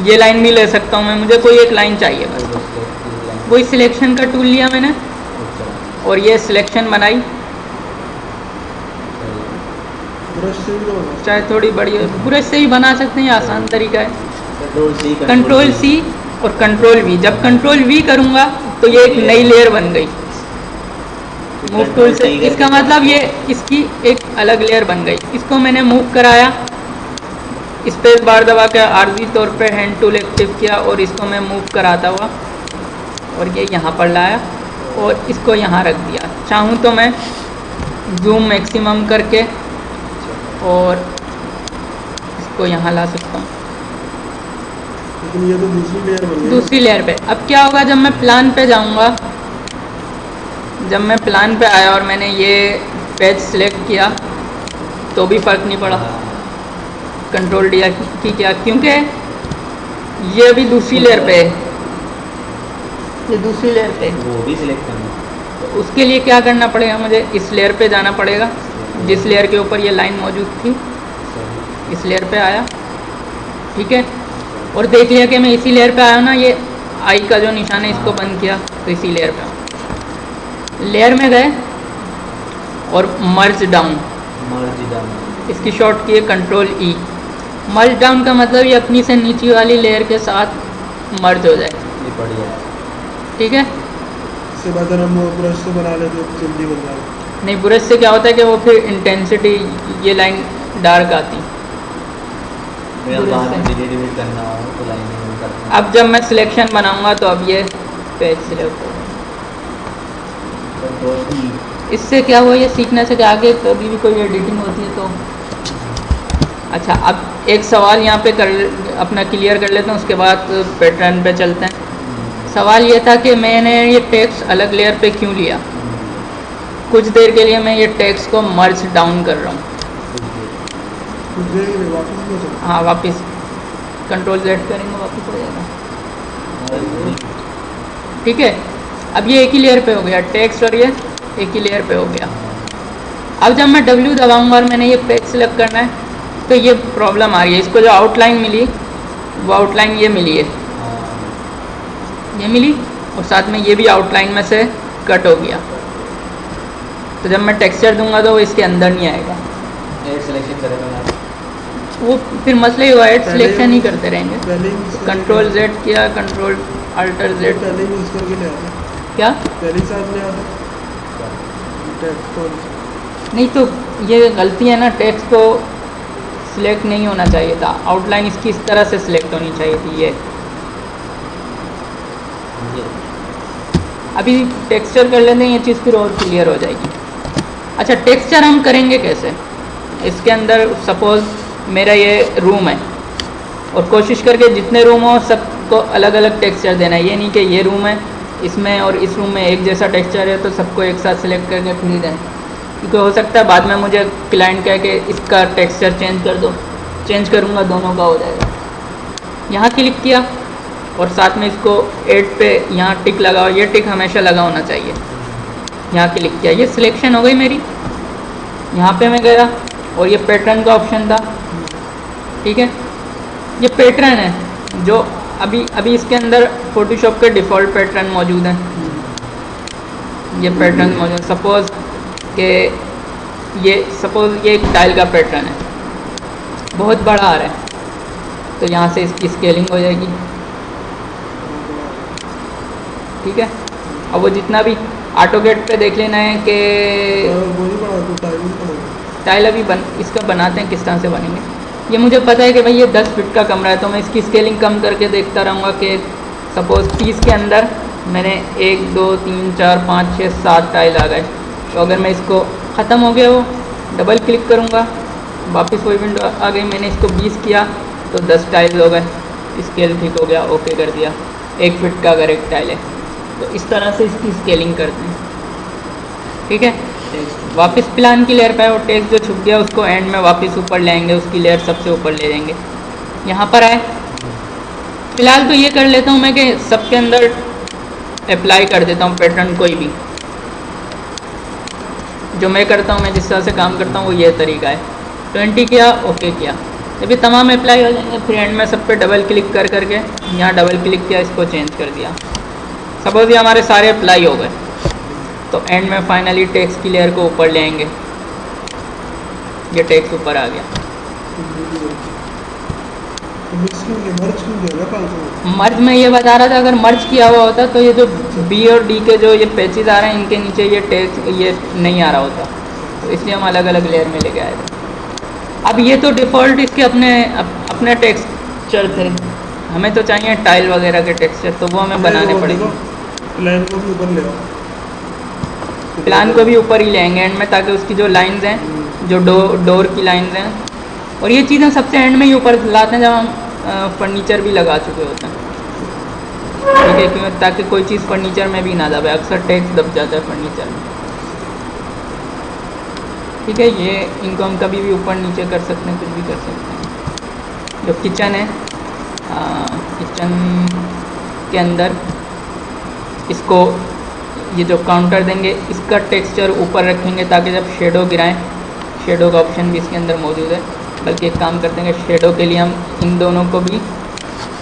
ये लाइन भी ले सकता हूँ मैं, मुझे कोई एक लाइन चाहिए बस। वही सिलेक्शन का टूल लिया मैंने और ये सिलेक्शन बनाई, चाहे थोड़ी बड़ी हो, ब्रश से ही बना सकते हैं, आसान तरीका है। कंट्रोल सी और कंट्रोल वी, जब कंट्रोल वी करूँगा तो ये एक नई लेयर बन गई मूव टूल से। इसका मतलब ये इसकी एक अलग लेयर बन गई। इसको मैंने मूव कराया, स्पेस बार दबा के आर्जी तौर पे हैंड टूल एक्टिव किया और इसको मैं मूव कराता हुआ और ये यहाँ पर लाया और इसको यहाँ रख दिया। चाहूँ तो मैं जूम मैक्सिमम करके और इसको यहाँ ला सकता हूँ, लेकिन ये तो दूसरी लेयर बन गई। दूसरी लेयर पे। अब क्या होगा, जब मैं प्लान पे जाऊँगा, जब मैं प्लान पे आया और मैंने ये पेज सिलेक्ट किया तो भी फ़र्क नहीं पड़ा, कंट्रोल दिया कि क्या, क्योंकि ये अभी दूसरी लेयर पे है, ये दूसरी लेयर पे वो भी सिलेक्ट करना। तो उसके लिए क्या करना पड़ेगा, मुझे इस लेयर पे जाना पड़ेगा जिस लेयर के ऊपर ये लाइन मौजूद थी। इस लेयर पे आया, ठीक है, और देख लिया कि मैं इसी लेयर पे आया हूँ ना, ये आई का जो निशान है इसको बंद किया तो इसी लेयर पे आऊँ। लेयर में गए, और मर्ज डाउन, मर्ज डाउन। इसकी शॉर्ट की है कंट्रोल ई। मर्ज डाउन का मतलब ये अपनी से नीचे वाली लेयर के साथ मर्ज हो जाए। ये बढ़िया है। ठीक है, इसके बाद अगर हम वो ब्रश से बना लेते तो जल्दी बन जाए। नहीं ब्रश से क्या होता है कि वो फिर इंटेंसिटी ये लाइन डार्क आती। मेरा ब्रश बाद से। में डिलीट करना हो तो लाइन करना। अब जब मैं सिलेक्शन बनाऊंगा तो अब ये पेज सिलेक्ट होगा। कंट्रोल ई। इससे क्या हुआ, ये सीखने से कि आगे कभी भी कोई एडिटिंग होती है तो अच्छा। अब एक सवाल यहाँ पे कर अपना क्लियर कर लेते हैं, उसके बाद पैटर्न पे चलते हैं। सवाल ये था कि मैंने ये टेक्स्ट अलग लेयर पे क्यों लिया। कुछ देर के लिए मैं ये टेक्स्ट को मर्ज डाउन कर रहा हूँ। कुछ देर के लिए वापस नहीं हो सकता। हाँ वापस कंट्रोल Z करेंगे वापस हो जाएगा। ठीक है, अब ये एक ही लेयर पे हो गया टेक्स्ट और ये एक ही लेयर पे हो गया। अब जब मैं W दबाऊंगा और मैंने ये पेज सिलेक्ट करना है तो ये प्रॉब्लम आ रही है। इसको जो आउटलाइन मिली वो आउटलाइन ये मिली है, ये मिली और साथ में ये भी आउटलाइन में से कट हो गया। तो जब मैं टेक्सचर दूंगा तो वो इसके अंदर नहीं आएगा। एड सिलेक्शन करेगा ना वो फिर मसला ही हुआ है, सिलेक्शन ही करते रहेंगे। पहले ही मिस करके कंट्रोल Z किया, कंट्रोल अल्टर Z। पहले ही मिस करके ले आते, क्या पहले ही साथ ले आते टेक्स्ट और नहीं, तो ये गलती है ना, टेक्स्ट को सिलेक्ट नहीं होना चाहिए था। आउटलाइन इसकी इस तरह से सिलेक्ट होनी चाहिए थी। ये अभी टेक्सचर कर लेते हैं, ये चीज़ फिर और क्लियर हो जाएगी। अच्छा, टेक्सचर हम करेंगे कैसे। इसके अंदर सपोज़ मेरा ये रूम है और कोशिश करके जितने रूम हो सबको अलग अलग टेक्सचर देना है। ये नहीं कि ये रूम है इसमें और इस रूम में एक जैसा टेक्सचर है तो सबको एक साथ सिलेक्ट करके फिर ही दें, क्योंकि हो सकता है बाद में मुझे क्लाइंट कहे कि इसका टेक्सचर चेंज कर दो। चेंज करूँगा दोनों का हो जाएगा। यहाँ क्लिक किया और साथ में इसको एड पे यहाँ टिक लगाओ, ये टिक हमेशा लगा होना चाहिए। यहाँ क्लिक किया, ये सिलेक्शन हो गई मेरी। यहाँ पे मैं गया और ये पैटर्न का ऑप्शन था। ठीक है, ये पैटर्न है जो अभी इसके अंदर फोटोशॉप के डिफ़ॉल्ट पैटर्न मौजूद हैं। ये पैटर्न मौजूद, सपोज़ कि ये एक टाइल का पैटर्न है, बहुत बड़ा आ रहा है तो यहाँ से इसकी स्केलिंग हो जाएगी। ठीक है, अब वो जितना भी ऑटोकेड पे देख लेना है कि वो नहीं पड़ा तो टाइम नहीं पड़ेगा। टाइल अभी इसका बनाते हैं, किस तरह से बनेंगे। ये मुझे पता है कि भाई ये 10 फीट का कमरा है तो मैं इसकी स्केलिंग कम करके देखता रहूँगा कि सपोज़ 30 के अंदर मैंने 1 2 3 4 5 6 7 टाइल आ गए। तो अगर मैं इसको ख़त्म हो गया वो डबल क्लिक करूँगा, वापस वही विंडो आ गई। मैंने इसको 20 किया तो 10 टाइल हो गए, स्केल ठीक हो गया, ओके कर दिया। 1 फीट का अगर एक टाइल है तो इस तरह से इसकी स्केलिंग करते हैं। ठीक है, वापस प्लान की लेयर पे और टेक्स्ट जो छुप गया उसको एंड में वापस ऊपर ले आएंगे, उसकी लेयर सबसे ऊपर ले जाएंगे। यहाँ पर आए, फ़िलहाल तो ये कर लेता हूँ मैं कि सबके अंदर अप्लाई कर देता हूँ पैटर्न कोई भी। जो मैं करता हूँ, मैं जिस तरह से काम करता हूँ वो ये तरीका है। 20 किया, ओके किया, जब ये तमाम अप्लाई हो जाएंगे फिर एंड में सब पे डबल क्लिक कर करके यहाँ डबल क्लिक किया, इसको चेंज कर दिया। सपोज ये हमारे सारे अप्लाई हो गए तो एंड में फाइनली टेक्स्ट की लेयर को ऊपर ले आएंगे। ये टेक्स्ट ऊपर आ गया। मिक्स क्यों किया, मर्ज क्यों किया ना फालतू। मर्ज में ये बता रहा था, अगर मर्ज किया हुआ होता तो ये जो बी और डी के जो ये पैचेज आ रहे हैं इनके नीचे ये टेक्स्ट ये नहीं आ रहा होता, तो इसलिए हम अलग अलग लेयर में लेके आए थे। अब ये तो डिफ़ॉल्ट इसके अपने टेक्सचर थे, हमें तो चाहिए टाइल वगैरह के टेक्सचर, तो वो हमें बनाने पड़ेंगे। प्लान को भी ऊपर ले आओ, प्लान को भी ऊपर ही लेंगे एंड में, ताकि उसकी जो लाइंस हैं, जो डोर की लाइंस हैं, और ये चीज़ें सबसे एंड में ही ऊपर लाते हैं जब हम फर्नीचर भी लगा चुके होते हैं। ठीक है, क्यों, ताकि कोई चीज़ फर्नीचर में भी ना दबे। अक्सर टेक्स्ट दब जाता है फर्नीचर में। ठीक है, ये इनको हम कभी भी ऊपर नीचे कर सकते हैं, कुछ भी कर सकते हैं। जो किचन है, किचन के अंदर इसको ये जो काउंटर देंगे इसका टेक्सचर ऊपर रखेंगे ताकि जब शेडो गिराएं, शेडो का ऑप्शन भी इसके अंदर मौजूद है। बल्कि एक काम करते हैं कि शेडो के लिए हम इन दोनों को भी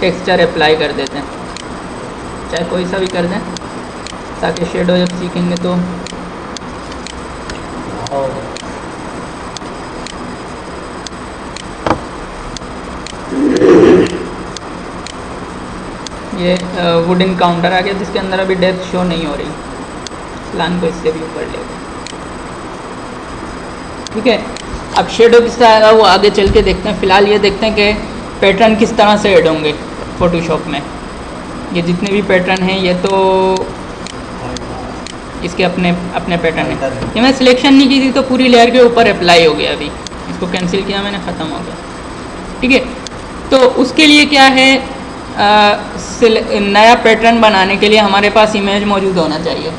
टेक्सचर अप्लाई कर देते हैं, चाहे कोई सा भी कर दें, ताकि शेडो जब सीखेंगे तो और ये वुडन काउंटर आ गया जिसके अंदर अभी डेप्थ शो नहीं हो रही। प्लान को इससे भी ऊपर ले गए। ठीक है, अब शेडो किस तरह आएगा वो आगे चल के देखते हैं। फ़िलहाल ये देखते हैं कि पैटर्न किस तरह से ऐड होंगे फ़ोटोशॉप में। ये जितने भी पैटर्न हैं ये तो इसके अपने अपने पैटर्न हैं। ये मैं सिलेक्शन नहीं की थी तो पूरी लेयर के ऊपर अप्लाई हो गया। अभी इसको कैंसिल किया मैंने, ख़त्म हो गया। ठीक है, तो उसके लिए क्या है, नया पैटर्न बनाने के लिए हमारे पास इमेज मौजूद होना चाहिए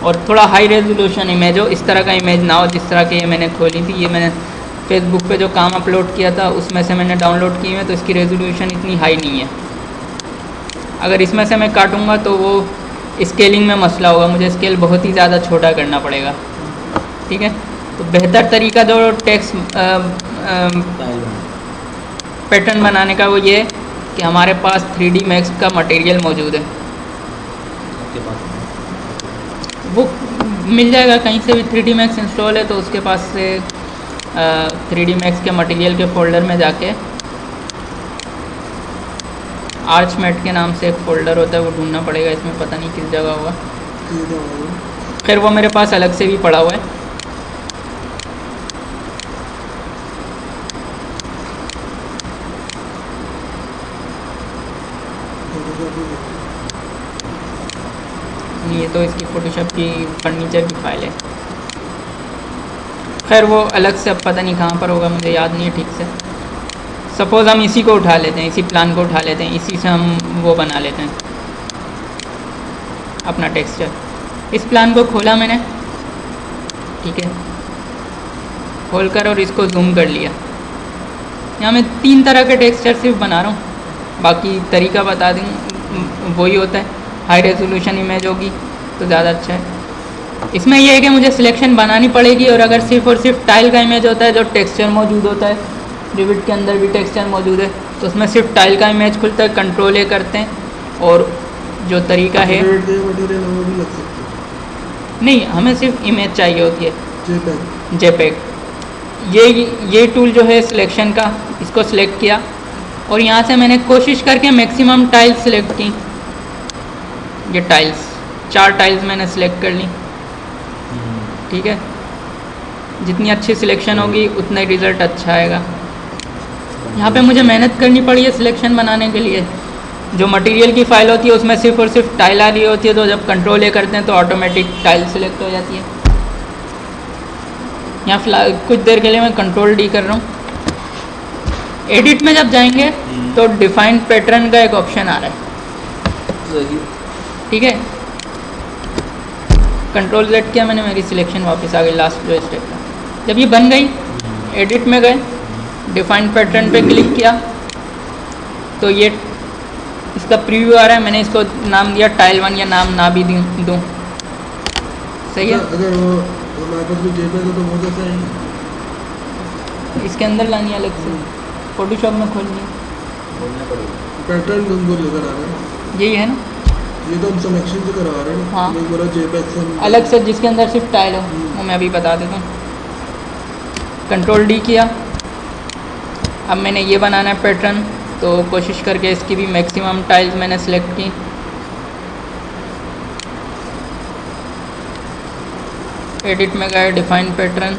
और थोड़ा हाई रेजोल्यूशन इमेज हो। इस तरह का इमेज ना हो जिस तरह की ये मैंने खोली थी। ये मैंने फेसबुक पे जो काम अपलोड किया था उसमें से मैंने डाउनलोड की है, तो इसकी रेजोल्यूशन इतनी हाई नहीं है। अगर इसमें से मैं काटूंगा तो वो स्केलिंग में मसला होगा, मुझे स्केल बहुत ही ज़्यादा छोटा करना पड़ेगा। ठीक है, तो बेहतर तरीका जो टेक्स्ट पैटर्न बनाने का वो ये कि हमारे पास 3D Max का मटेरियल मौजूद है। आपके पास वो मिल जाएगा कहीं से भी। 3D Max इंस्टॉल है तो उसके पास से 3D Max के मटेरियल के फोल्डर में जाके आर्चमेट के नाम से एक फ़ोल्डर होता है, वो ढूंढना पड़ेगा। इसमें पता नहीं किस जगह होगा, खैर वो मेरे पास अलग से भी पड़ा हुआ है। ये तो इसकी फ़ोटोशॉप की फर्नीचर की फ़ाइल है। खैर वो अलग से अब पता नहीं कहाँ पर होगा, मुझे याद नहीं है ठीक से। सपोज़ हम इसी को उठा लेते हैं, इसी प्लान को उठा लेते हैं, इसी से हम वो बना लेते हैं अपना टेक्सचर। इस प्लान को खोला मैंने, ठीक है, खोल कर और इसको जूम कर लिया। यहाँ मैं 3 तरह के टेक्सचर सिर्फ बना रहा हूँ, बाकी तरीका बता दूँ वही होता है। हाई रेजोल्यूशन इमेज होगी तो ज़्यादा अच्छा है। इसमें यह है कि मुझे सिलेक्शन बनानी पड़ेगी, और अगर सिर्फ और सिर्फ टाइल का इमेज होता है जो टेक्सचर मौजूद होता है, रिविट के अंदर भी टेक्सचर मौजूद है, तो उसमें सिर्फ टाइल का इमेज खुलता है, कंट्रोल ए करते हैं और जो तरीका है नहीं, हमें सिर्फ इमेज चाहिए होती है जेपेग। ये टूल जो है सिलेक्शन का, इसको सिलेक्ट किया और यहाँ से मैंने कोशिश करके मैक्सिमम टाइल्स सिलेक्ट की। ये टाइल्स 4 टाइल्स मैंने सिलेक्ट कर ली। ठीक है, जितनी अच्छी सिलेक्शन होगी उतना ही रिज़ल्ट अच्छा आएगा। यहाँ पे मुझे मेहनत करनी पड़ी है सिलेक्शन बनाने के लिए। जो मटेरियल की फ़ाइल होती है उसमें सिर्फ और सिर्फ टाइल आ रही होती है, तो जब कंट्रोल ए करते हैं तो ऑटोमेटिक टाइल सिलेक्ट हो जाती है। यहाँ फिलहाल कुछ देर के लिए मैं कंट्रोल डी कर रहा हूँ। एडिट में जब जाएंगे तो डिफाइंड पैटर्न का एक ऑप्शन आ रहा है। ठीक है, कंट्रोल जेड किया मैंने, मेरी सिलेक्शन वापस आ गई लास्ट जो स्टेप था। जब ये बन गई, एडिट में गए, डिफाइंड पैटर्न पे क्लिक किया तो ये इसका प्रीव्यू आ रहा है। मैंने इसको नाम दिया टाइल 1, या नाम ना भी दूँ, सही है। अगर वो तो वो जैसा है, इसके अंदर लानी है अलग से, फोटोशॉप में खोलनी है। बोलना पड़ेगा। पैटर्न तुमको लेकर आ रहा है, यही है ना, ये तो हम सिलेक्शन से करवा रहे हैं। हाँ, एक बार जेपेग से अलग से जिसके अंदर सिर्फ टाइल हो, वो मैं अभी बता देता हूँ। कंट्रोल डी किया, अब मैंने ये बनाना है पैटर्न, तो कोशिश करके इसकी भी मैक्सिमम टाइल्स मैंने सेलेक्ट की। एडिट में गए, डिफाइन पैटर्न।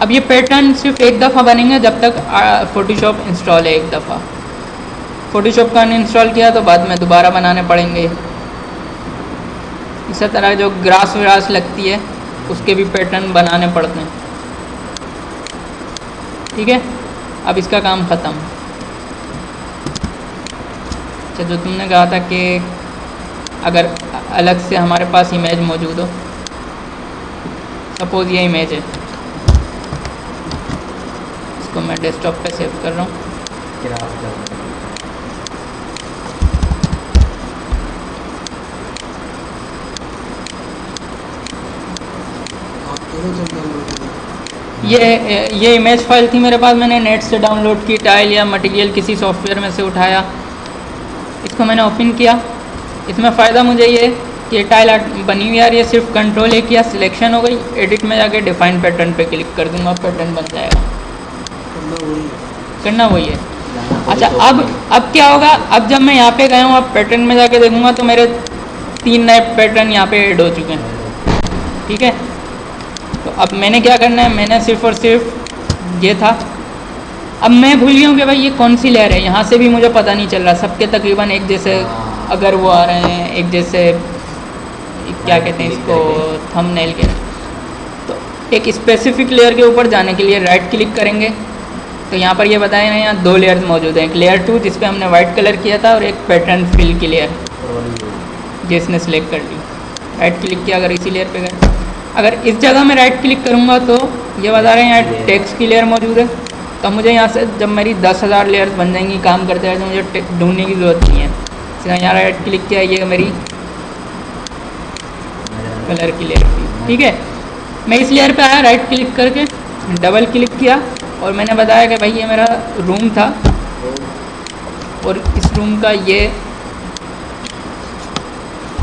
अब ये पैटर्न सिर्फ एक दफ़ा बनेंगे जब तक फोटोशॉप इंस्टॉल है। एक दफ़ा फोटोशॉप का अनइंस्टॉल किया तो बाद में दोबारा बनाने पड़ेंगे। इसी तरह जो ग्रास व्रास लगती है उसके भी पैटर्न बनाने पड़ते हैं। ठीक है, अब इसका काम ख़त्म। अच्छा, जो तुमने कहा था कि अगर अलग से हमारे पास इमेज मौजूद हो, सपोज़ ये इमेज है, इसको मैं डेस्कटॉप पे सेव कर रहा हूँ। ये इमेज फाइल थी मेरे पास, मैंने नेट से डाउनलोड की, टाइल या मटेरियल किसी सॉफ्टवेयर में से उठाया, इसको मैंने ओपन किया। इसमें फ़ायदा मुझे ये कि ये टाइल बनी हुई आ रही है, सिर्फ कंट्रोल ए किया, सिलेक्शन हो गई, एडिट में जाके डिफाइन पैटर्न पे क्लिक कर दूंगा, पैटर्न बन जाएगा। करना वही है। अच्छा, अब क्या होगा, अब जब मैं यहाँ पे गया हूँ, अब पैटर्न में जाके देखूंगा तो मेरे 3 नए पैटर्न यहाँ पे ऐड हो चुके हैं। ठीक है, तो अब मैंने क्या करना है, मैंने सिर्फ और सिर्फ ये था। अब मैं भूल गया हूँ कि भाई ये कौन सी लेयर है, यहाँ से भी मुझे पता नहीं चल रहा, सबके तकरीबन एक जैसे अगर वो आ रहे हैं, एक जैसे क्या कहते हैं इसको, थंबनेल के। तो एक स्पेसिफिक लेयर के ऊपर जाने के लिए राइट क्लिक करेंगे, तो यहाँ पर ये बताया ना, यहाँ 2 लेयर्स मौजूद हैं, एक लेयर 2 जिस पे हमने वाइट कलर किया था, और एक पैटर्न फिल की लेयर जिसने सेलेक्ट कर ली। राइट क्लिक किया, अगर इसी लेयर पे गए, अगर इस जगह में राइट क्लिक करूँगा तो ये बता रहे हैं यहाँ टेक्स्ट की लेयर मौजूद है। तो मुझे यहाँ से जब मेरी 10,000 लेयर्स बन जाएंगी काम करते हैं, तो मुझे ढूंढने की ज़रूरत नहीं है। सीधा यहाँ राइट क्लिक किया, ये मेरी कलर की लेयर थी। ठीक है, मैं इस लेयर पे आया, राइट क्लिक करके डबल क्लिक किया, और मैंने बताया कि भाई ये मेरा रूम था, और इस रूम का ये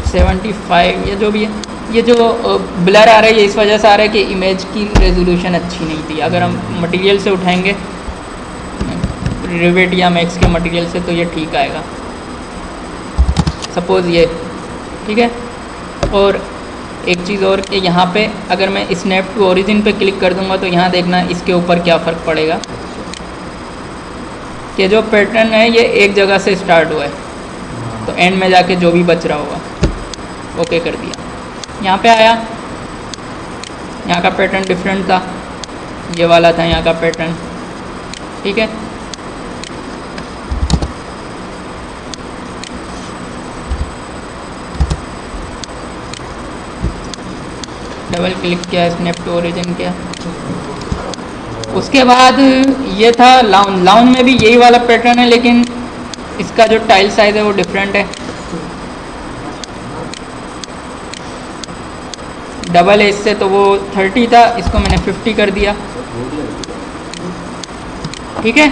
75 ये जो भी है, ये जो ब्लर आ रहा है, ये इस वजह से आ रहा है कि इमेज की रेजोल्यूशन अच्छी नहीं थी। अगर हम मटेरियल से उठाएंगे, रिवेट या मैक्स के मटेरियल से, तो ये ठीक आएगा। सपोज़ ये ठीक है। और एक चीज़ और कि यहाँ पे अगर मैं स्नैप टू ओरिजिन पे क्लिक कर दूँगा, तो यहाँ देखना इसके ऊपर क्या फ़र्क पड़ेगा कि जो पैटर्न है ये एक जगह से स्टार्ट हुआ है, तो एंड में जाके जो भी बच रहा होगा। ओके कर दिया, यहाँ पे आया, यहाँ का पैटर्न डिफरेंट था, ये वाला था यहाँ का पैटर्न। ठीक है, डबल क्लिक किया, स्नैप टू ओरिजिन किया। उसके बाद ये था लाउन। लाउन में भी यही वाला पैटर्न है, लेकिन इसका जो टाइल साइज़ है वो डिफरेंट है। डबल है इससे, तो वो 30 था, इसको मैंने 50 कर दिया। ठीक है,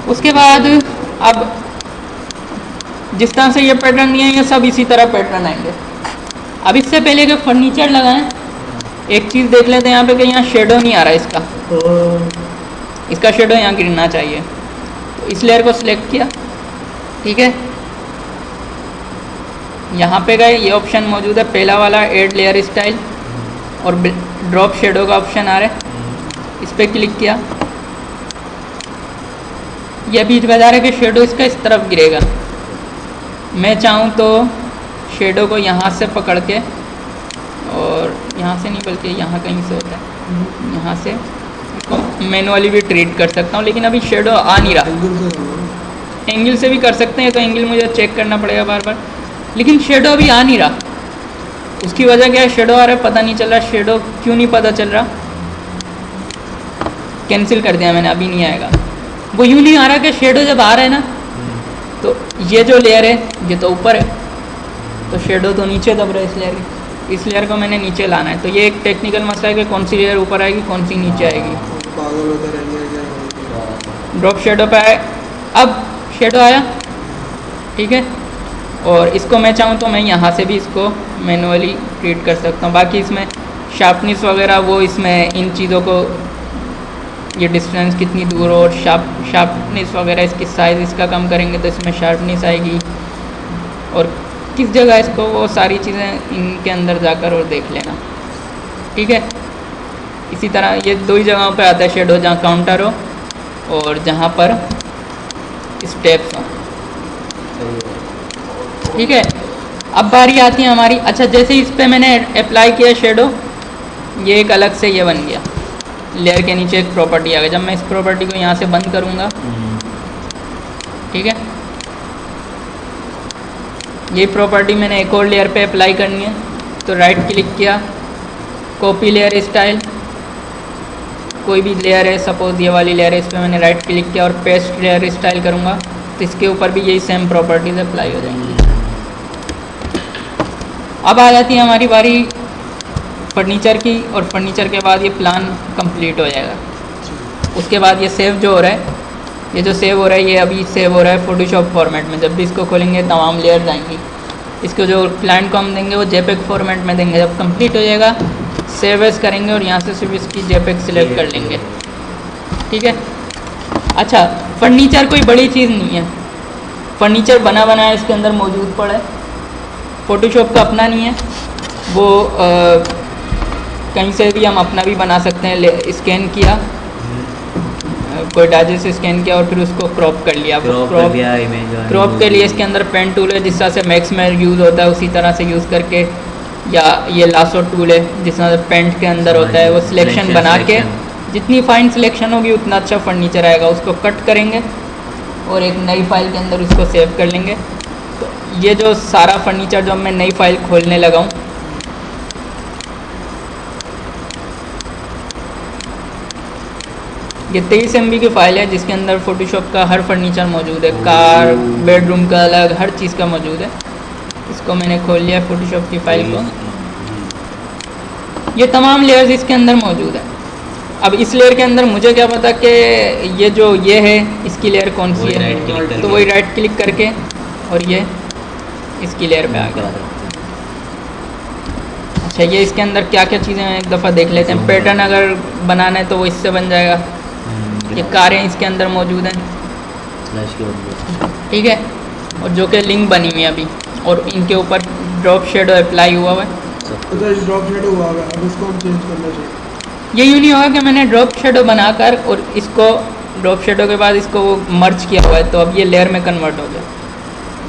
उसके बाद अब जिस तरह से ये पैटर्न दिए हैं, ये सब इसी तरह पैटर्न आएंगे। अब इससे पहले कि फर्नीचर लगाएं, एक चीज़ देख लेते हैं यहाँ पे कि यहाँ शेडो नहीं आ रहा है, इसका शेडो यहाँ गिरना चाहिए। तो इस लेयर को सिलेक्ट किया। ठीक है, यहाँ पे गए, ये ऑप्शन मौजूद है पहला वाला, ऐड लेयर स्टाइल, और ड्रॉप शेडो का ऑप्शन आ रहा है, इस पर क्लिक किया। ये बीच बता रहा है कि शेडो इसका इस तरफ गिरेगा। मैं चाहूँ तो शेडो को यहाँ से पकड़ के, और यहाँ से नहीं बल्कि यहाँ कहीं से होता है, यहाँ से इसको मैनुअली भी ट्रीट कर सकता हूँ, लेकिन अभी शेडो आ नहीं रहा। एंगल से भी कर सकते हैं, तो एंगल मुझे चेक करना पड़ेगा बार बार, लेकिन शेडो अभी आ नहीं रहा। उसकी वजह क्या है, शेडो आ रहा है पता नहीं चल रहा। शेडो क्यों नहीं पता चल रहा, कैंसिल कर दिया मैंने, अभी नहीं आएगा। वो यूँ नहीं आ रहा कि शेडो जब आ रहा है ना, तो ये जो लेयर है ये तो ऊपर है, तो शेडो तो नीचे दब रहा है इस लेयर की। इस लेयर को मैंने नीचे लाना है। तो ये एक टेक्निकल मसला है कि कौन सी लेयर ऊपर आएगी, कौन सी नीचे आएगी। ड्रॉप शेडो पे आए, अब शेडो आया। ठीक है, और इसको मैं चाहूँ तो मैं यहाँ से भी इसको मैनुअली ट्रीट कर सकता हूँ। बाकी इसमें शार्पनेस वगैरह वो इसमें इन चीज़ों को, ये डिस्टेंस कितनी दूर हो, और शार्पनेस वगैरह, इसकी साइज़ इसका कम करेंगे तो इसमें शार्पनेस आएगी, और किस जगह इसको, वो सारी चीज़ें इनके अंदर जाकर और देख लेना। ठीक है, इसी तरह ये 2 ही जगहों पे आता है शेडो, जहाँ काउंटर हो और जहाँ पर स्टेप्स हो। ठीक है, अब बारी आती है हमारी। अच्छा, जैसे इस पे मैंने अप्लाई किया शेडो, ये एक अलग से ये बन गया, लेयर के नीचे एक प्रॉपर्टी आ गई। जब मैं इस प्रॉपर्टी को यहाँ से बंद करूँगा, ठीक है, ये प्रॉपर्टी मैंने एक और लेयर पे अप्लाई करनी है, तो राइट क्लिक किया, कॉपी लेयर स्टाइल, कोई भी लेयर है, सपोज ये वाली लेयर है, इस पर मैंने राइट क्लिक किया और पेस्ट लेयर स्टाइल करूँगा, तो इसके ऊपर भी यही सेम प्रॉपर्टीज अप्लाई हो जाएंगी। अब आ जाती है हमारी बारी फर्नीचर की, और फर्नीचर के बाद ये प्लान कंप्लीट हो जाएगा। उसके बाद ये सेव जो हो रहा है, ये जो सेव हो रहा है, ये अभी सेव हो रहा है फोटोशॉप फॉर्मेट में। जब भी इसको खोलेंगे तमाम लेयर्स आएंगी। इसको जो क्लाइंट को हम देंगे वो जेपेग फॉर्मेट में देंगे। जब कंप्लीट हो जाएगा सेव एज करेंगे और यहाँ से सिर्फ इसकी जेपेग सिलेक्ट कर लेंगे। ठीक है। अच्छा, फर्नीचर कोई बड़ी चीज़ नहीं है, फर्नीचर बना बनाया इसके अंदर मौजूद पड़ा है। फ़ोटोशॉप का अपना नहीं है वो, कहीं से भी हम अपना भी बना सकते हैं। स्कैन किया, कोई डाटा से स्कैन किया और फिर उसको क्रॉप कर लिया। क्रॉप के लिए इसके अंदर पेन टूल है जिस तरह से मैक्स में यूज़ होता है उसी तरह से यूज़ करके, या ये लासो टूल है जिस तरह से पेंट के अंदर होता है, वो सिलेक्शन बना के जितनी फाइन सिलेक्शन होगी उतना अच्छा फर्नीचर आएगा। उसको कट करेंगे और एक नई फाइल के अंदर उसको सेव कर लेंगे। तो ये जो सारा फर्नीचर जो मैं नई फाइल खोलने लगा हूँ, ये 23 MB की फ़ाइल है जिसके अंदर फ़ोटोशॉप का हर फर्नीचर मौजूद है, कार, बेडरूम का अलग, हर चीज़ का मौजूद है। इसको मैंने खोल लिया फ़ोटोशॉप की फ़ाइल को। ये तमाम लेयर्स इसके अंदर मौजूद है। अब इस लेयर के अंदर मुझे क्या पता कि ये जो ये है इसकी लेयर कौन सी है, तो वही राइट क्लिक करके और ये इसकी लेयर पे आ गया। अच्छा, ये इसके अंदर क्या क्या चीज़ें हैं एक दफ़ा देख लेते हैं। पैटर्न अगर बनाना है तो वो इससे बन जाएगा। ये कारें इसके अंदर मौजूद हैं, ठीक है, और जो कि लिंक बनी हुई है अभी, और इनके ऊपर ड्रॉप शेडो अप्लाई हुआ है। ड्रॉप शेडो हुआ है, अब इसको हम चेंज करना चाहिए। ये यूँ नहीं होगा कि मैंने ड्रॉप शेडो बनाकर और इसको ड्रॉप शेडो के बाद इसको वो मर्ज किया हुआ है तो अब ये लेयर में कन्वर्ट हो जाए,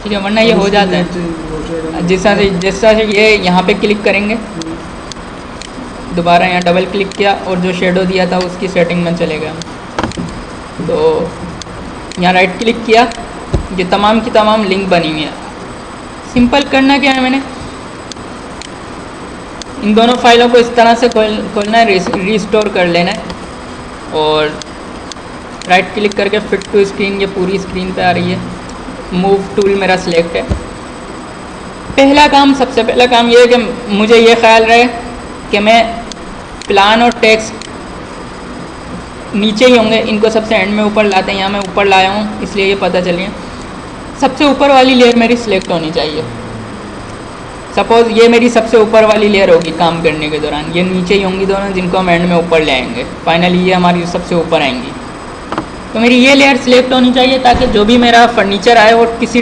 ठीक है, वरना ये हो जाता है। जिस तरह से ये यहाँ पे क्लिक करेंगे, दोबारा यहाँ डबल क्लिक किया और जो शेडो दिया था उसकी सेटिंग में चले गए हम। तो यहाँ राइट क्लिक किया, ये तमाम की तमाम लिंक बनी हुई है। सिंपल करना क्या है, मैंने इन दोनों फाइलों को इस तरह से खोलना है, रीस्टोर कर लेना है और राइट क्लिक करके फिट टू स्क्रीन, ये पूरी स्क्रीन पे आ रही है। मूव टूल मेरा सिलेक्ट है। पहला काम, सबसे पहला काम ये है कि मुझे ये ख्याल रहे कि मैं प्लान और टेक्स्ट नीचे ही होंगे, इनको सबसे एंड में ऊपर लाते हैं। यहाँ मैं ऊपर लाया हूँ इसलिए ये पता चलिए सबसे ऊपर वाली लेयर मेरी सिलेक्ट होनी चाहिए। सपोज़ ये मेरी सबसे ऊपर वाली लेयर होगी काम करने के दौरान, ये नीचे ही होंगी दोनों जिनको हम एंड में ऊपर ले आएंगे। फाइनली ये हमारी सबसे ऊपर आएंगी। तो मेरी ये लेयर सिलेक्ट होनी चाहिए ताकि जो भी मेरा फर्नीचर आए वो किसी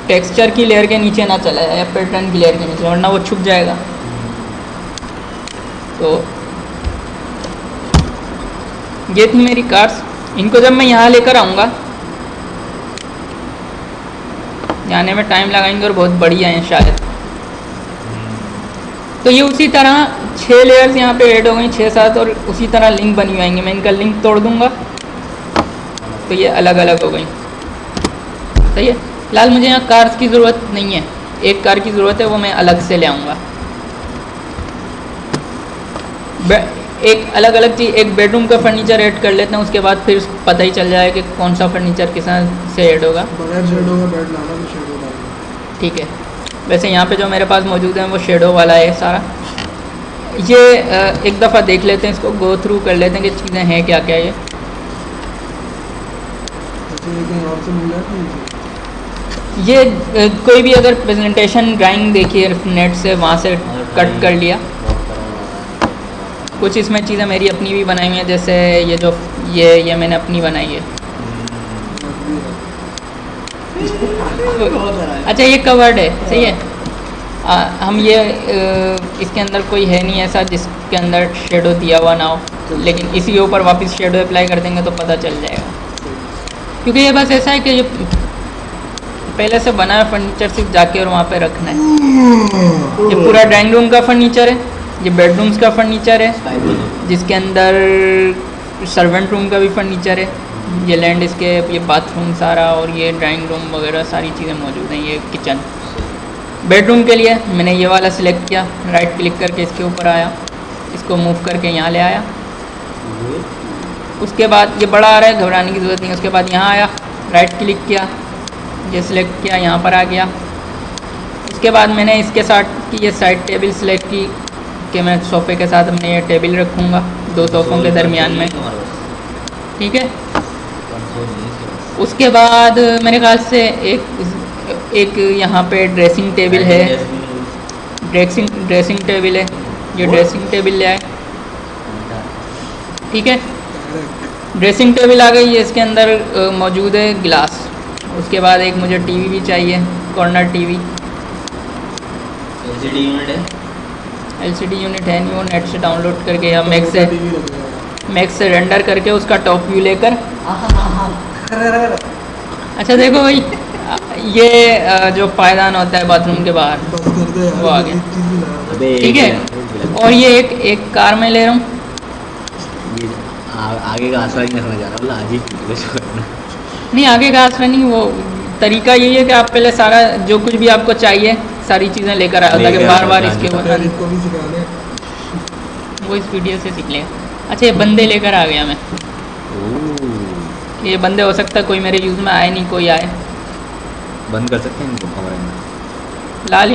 टेक्सचर की लेयर के नीचे ना चला जाए या पैटर्न की लेयर के नीचे, वरना वो छुप जाएगा। तो ये थी मेरी कार्स। इनको जब मैं यहाँ लेकर आऊँगा, जाने में टाइम लगाएंगे और बहुत बढ़िया हैं शायद। तो ये उसी तरह 6 लेयर्स यहाँ पे ऐड हो गई, 6-7, और उसी तरह लिंक बनी आएंगे। मैं इनका लिंक तोड़ दूंगा तो ये अलग अलग हो गई। सही है। फिलहाल मुझे यहाँ कार्स की ज़रूरत नहीं है, एक कार की ज़रूरत है, वो मैं अलग से ले आऊँगा। एक अलग अलग चीज़, एक बेडरूम का फर्नीचर ऐड कर लेते हैं, उसके बाद फिर पता ही चल जाएगा कि कौन सा फर्नीचर किस से ऐड होगा। बगैर शेडो का बेड लाना तो शेडो डालना। ठीक है। वैसे यहाँ पे जो मेरे पास मौजूद है वो शेडो वाला है सारा। ये एक दफ़ा देख लेते हैं, इसको गो थ्रू कर लेते हैं कि चीज़ें हैं क्या क्या। ये कहीं और से मिल जाती है ये कोई भी अगर प्रेजेंटेशन ड्राइंग देखिए नेट से, वहाँ से कट कर लिया। कुछ इसमें चीज़ें मेरी अपनी भी बनाई हुई हैं, जैसे ये जो ये मैंने अपनी बनाई है। अच्छा, ये कवर्ड है, सही है। हम ये इसके अंदर कोई है नहीं ऐसा जिसके अंदर शेडो दिया हुआ ना हो, लेकिन इसी के ऊपर वापस शेडो अप्लाई कर देंगे तो पता चल जाएगा। क्योंकि ये बस ऐसा है कि ये पहले से बना है फर्नीचर, सिर्फ जाके और वहाँ पे रखना है। ये पूरा ड्राइंग रूम का फर्नीचर है, ये बेडरूम्स का फर्नीचर है, जिसके अंदर सर्वेंट रूम का भी फर्नीचर है, ये लैंडस्केप, ये बाथरूम सारा, और ये ड्राइंग रूम वगैरह सारी चीज़ें मौजूद हैं। ये किचन। बेडरूम के लिए मैंने ये वाला सिलेक्ट किया, राइट क्लिक करके इसके ऊपर आया, इसको मूव करके यहाँ ले आया। उसके बाद ये बड़ा आ रहा है, घबराने की ज़रूरत नहीं है। उसके बाद यहाँ आया, राइट क्लिक किया, ये सिलेक्ट किया, यहाँ पर आ गया। उसके बाद मैंने इसके साथ की ये साइड टेबल सिलेक्ट की कि मैं सोफ़े के साथ अपने ये टेबल रखूँगा 2 सोफ़ों के दरमियान में, ठीक है। उसके बाद मेरे ख्याल से एक यहाँ पे ड्रेसिंग टेबल है, ड्रेसिंग टेबल है, ये ड्रेसिंग टेबल ले आए। ठीक है, ड्रेसिंग टेबल आ गई, ये इसके अंदर मौजूद है गिलास। उसके बाद एक मुझे टीवी भी चाहिए, कॉर्नर टीवी। एलसीडी यूनिट है? एलसीडी यूनिट है नहीं, वो नेट से डाउनलोड करके या मैक्स से रेंडर करके उसका टॉप व्यू लेकर। अच्छा देखो भाई, ये जो पायदान होता है बाथरूम के बाहर, बस कर दे यार, वो आ गया। एक चीज़ भी लाया। अबे ठीक है, और ये एक कार में ले रहा हूँ। ये आगे का आसरा नहीं रखना चाह रहा, बोला आज ही करना। नहीं, आगे का आसरा नहीं, वो तरीका यही है कि आप पहले सारा जो कुछ भी आपको चाहिए सारी चीज़ें लेकर आओ, ताकि बार बार इसके ऊपर इसको भी सिखा दे। वो इस वीडियो से सीख लेगा। अच्छा, ये बंदे लेकर आ गया मैं। ये बंदे हो सकता है कोई मेरे यूज़ में आए नहीं, कोई आए। बंद कर सकते हैं इनको कमरे में? फिलहाल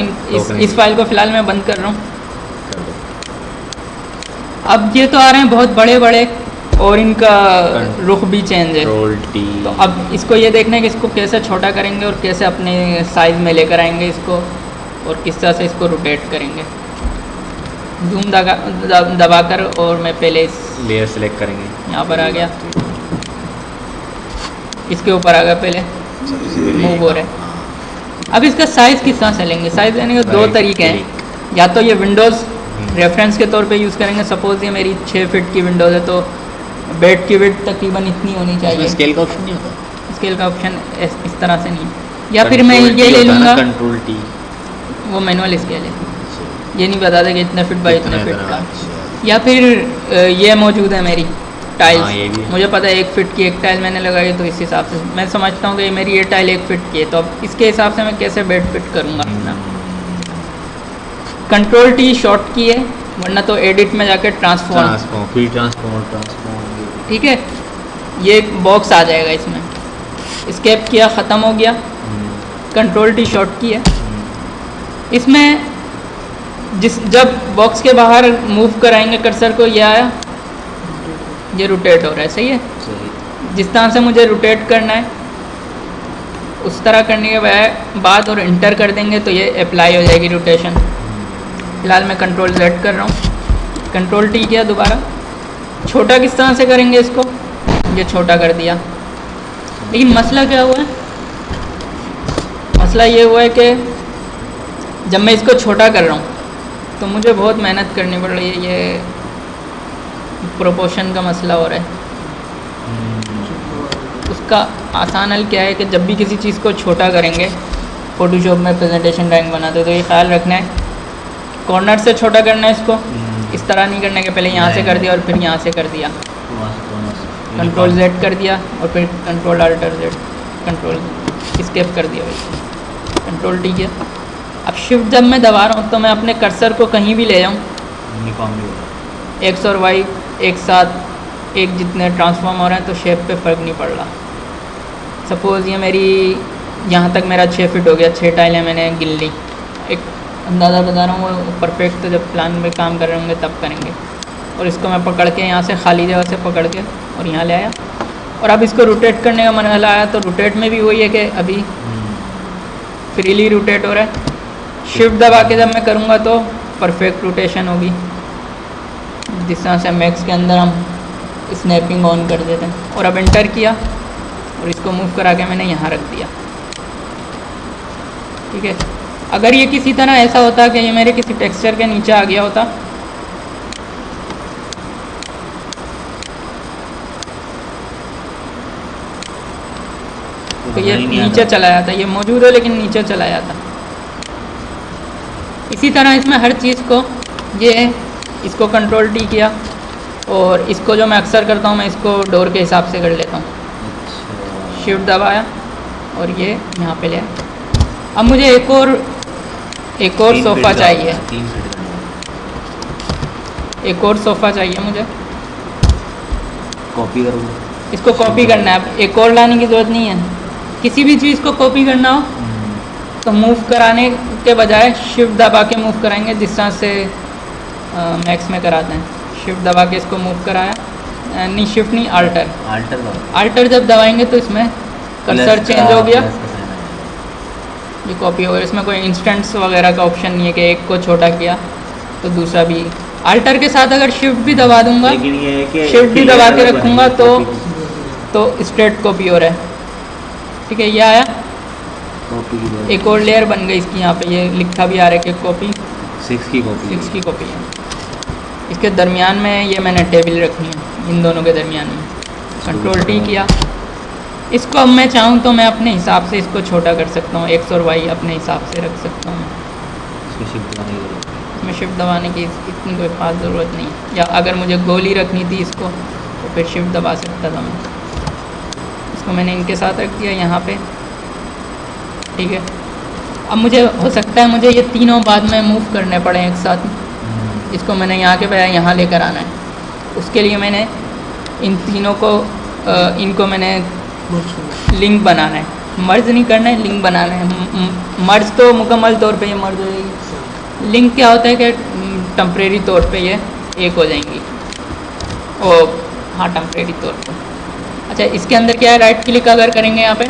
इस फाइल को फिलहाल मैं बंद कर रहा हूँ। कर दो। अब ये तो आ रहे हैं बहुत बड़े बड़े, और इनका रुख भी चेंज है। तो अब इसको ये देखना है कि इसको कैसे छोटा करेंगे और कैसे अपने साइज़ में लेकर आएंगे इसको, और किस तरह से इसको रोटेट करेंगे। जूम दबाकर, और मैं पहले इस लेयर सेलेक्ट करेंगे। यहाँ पर आ गया, इसके ऊपर आ गया, पहले मूव हो रहा है। अब इसका साइज़ किस तरह से लेंगे? साइज़ लेने के दो तरीके हैं, या तो ये विंडोज़ रेफरेंस के तौर पे यूज़ करेंगे। सपोज़ ये मेरी 6 फीट की विंडोज़ है, तो बेड की विड्थ तकरीबन इतनी होनी चाहिए। स्केल का ऑप्शन नहीं होता? स्केल का ऑप्शन इस तरह से नहीं है। या फिर मैं ये ले लूँगा, कंट्रोल टी, वो मैनुअल स्केल है, ये नहीं बताता कि इतने फिट बाई इतने फिट का। अच्छा। या फिर ये मौजूद है मेरी टाइल्स, हाँ, ये भी है। मुझे पता है 1 फीट की एक टाइल मैंने लगाई, तो इस हिसाब से मैं समझता हूँ कि मेरी ये टाइल 1 फीट की है, तो अब इसके हिसाब से मैं कैसे बेड फिट करूँगा अपना। कंट्रोल टी शॉर्ट की है, वरना तो एडिट में जाकर ट्रांसफॉर्म, फिर ट्रांसफॉर्म। ठीक है, ये बॉक्स आ जाएगा इसमें। स्केप किया, ख़त्म हो गया। कंट्रोल टी शॉर्ट की है। इसमें जब बॉक्स के बाहर मूव कराएंगे कर्सर को, ये आया, ये रोटेट हो रहा है। सही है, जिस तरह से मुझे रोटेट करना है उस तरह करने के बाद और इंटर कर देंगे तो ये अप्लाई हो जाएगी रोटेशन। फिलहाल मैं कंट्रोल Z कर रहा हूँ, कंट्रोल T किया दोबारा। छोटा किस तरह से करेंगे इसको, ये छोटा कर दिया। लेकिन मसला क्या हुआ है? मसला ये हुआ है कि जब मैं इसको छोटा कर रहा हूँ तो मुझे बहुत मेहनत करनी पड़ रही है। ये प्रोपोर्शन का मसला हो रहा है। उसका आसान हल क्या है कि जब भी किसी चीज़ को छोटा करेंगे, फ़ोटोशॉप में प्रेजेंटेशन ड्राइंग बनाते तो ये ख्याल रखना है कॉर्नर से छोटा करना है इसको। इस तरह नहीं करना कि पहले यहाँ से कर दिया और फिर यहाँ से कर दिया। कंट्रोल Z कर दिया और फिर control Alt Z, control escape कर दिया भाई, कंट्रोल T किया। अब शिफ्ट जब मैं दबा रहा हूँ तो मैं अपने कर्सर को कहीं भी ले जाऊँ, X और Y एक साथ एक जितने ट्रांसफॉर्म हो रहे हैं तो शेप पे फ़र्क नहीं पड़ रहा। सपोज़ ये मेरी यहाँ तक मेरा 6 फीट हो गया, 6 टाइलें मैंने गिन ली। एक अंदाज़ा बता रहा हूँ, वो परफेक्ट तो जब प्लान में काम कर रहे होंगे तब करेंगे। और इसको मैं पकड़ के यहाँ से खाली जगह से पकड़ के और यहाँ ले आया, और अब इसको रोटेट करने का मरहला आया। तो रोटेट में भी वही है कि अभी फ्रीली रोटेट हो रहा है। शिफ्ट दबा के जब मैं करूँगा तो परफेक्ट रोटेशन होगी। जिस तरह से मैक्स के अंदर हम स्नैपिंग ऑन कर देते हैं। और अब एंटर किया और इसको मूव करा के मैंने यहाँ रख दिया। ठीक है, अगर ये किसी तरह ऐसा होता कि ये मेरे किसी टेक्सचर के नीचे आ गया होता तो ये नीचे चला जाता। ये मौजूद है लेकिन नीचे चला जाता। इसी तरह इसमें हर चीज़ को ये इसको कंट्रोल T किया, और इसको जो मैं अक्सर करता हूँ मैं इसको डोर के हिसाब से कर लेता हूँ। शिफ्ट दबाया और ये यहाँ पे ले आया। अब मुझे एक और सोफ़ा चाहिए, एक और सोफ़ा चाहिए मुझे। कॉपी करो, इसको कॉपी करना है। अब एक और लाने की ज़रूरत नहीं है। किसी भी चीज़ को कॉपी करना हो तो मूव कराने के बजाय शिफ्ट दबा के मूव कराएंगे, जिस तरह से मैक्स में कराते हैं। शिफ्ट दबा के इसको मूव कराया, नहीं शिफ्ट नहीं, आल्टर जब दबाएंगे तो इसमें कर्सर चेंज हो गया, ये कॉपी हो गया। इसमें कोई इंस्टेंट्स वगैरह का ऑप्शन नहीं है कि एक को छोटा किया तो दूसरा भी। अल्टर के साथ अगर शिफ्ट भी दबा दूंगा, लेकिन ये है कि शिफ्ट भी दबा के अलग रखूँगा बनेगी, तो स्ट्रेट कॉपी हो रहा है। ठीक है, ये आया। कॉपी की एक और लेयर बन गई इसकी, यहाँ पे ये लिखा भी आ रहा है कि कॉपी 6 की कॉपी 6 की कॉपी है। इसके दरमियान में ये मैंने टेबल रखनी है, इन दोनों के दरमियान में। कंट्रोल टी किया। इसको अब मैं चाहूँ तो मैं अपने हिसाब से इसको छोटा कर सकता हूँ, एक्स और वाई अपने हिसाब से रख सकता हूँ। इसमें शिफ्ट दबाने की जरूरत है। इसमें शिफ्ट दबाने की इतनी कोई ख़ास ज़रूरत नहीं, या अगर मुझे गोल ही रखनी थी इसको तो फिर शिफ्ट दबा सकता था मैं। इसको मैंने इनके साथ रख दिया यहाँ पे। ठीक है, अब मुझे हो सकता है मुझे ये तीनों बाद में मूव करने पड़े एक साथ। इसको मैंने यहाँ के बजाय यहाँ लेकर आना है। उसके लिए मैंने इन तीनों को इनको मैंने लिंक बनाना है, मर्ज नहीं करना है, लिंक बनाना है। मर्ज तो मुकम्मल तौर पे ये मर्ज हो जाएगी। लिंक क्या होता है कि टेम्परेरी तौर पे ये एक हो जाएंगी। और हाँ, टेम्परेरी तौर पे। अच्छा, इसके अंदर क्या है, राइट क्लिक अगर करेंगे यहाँ पे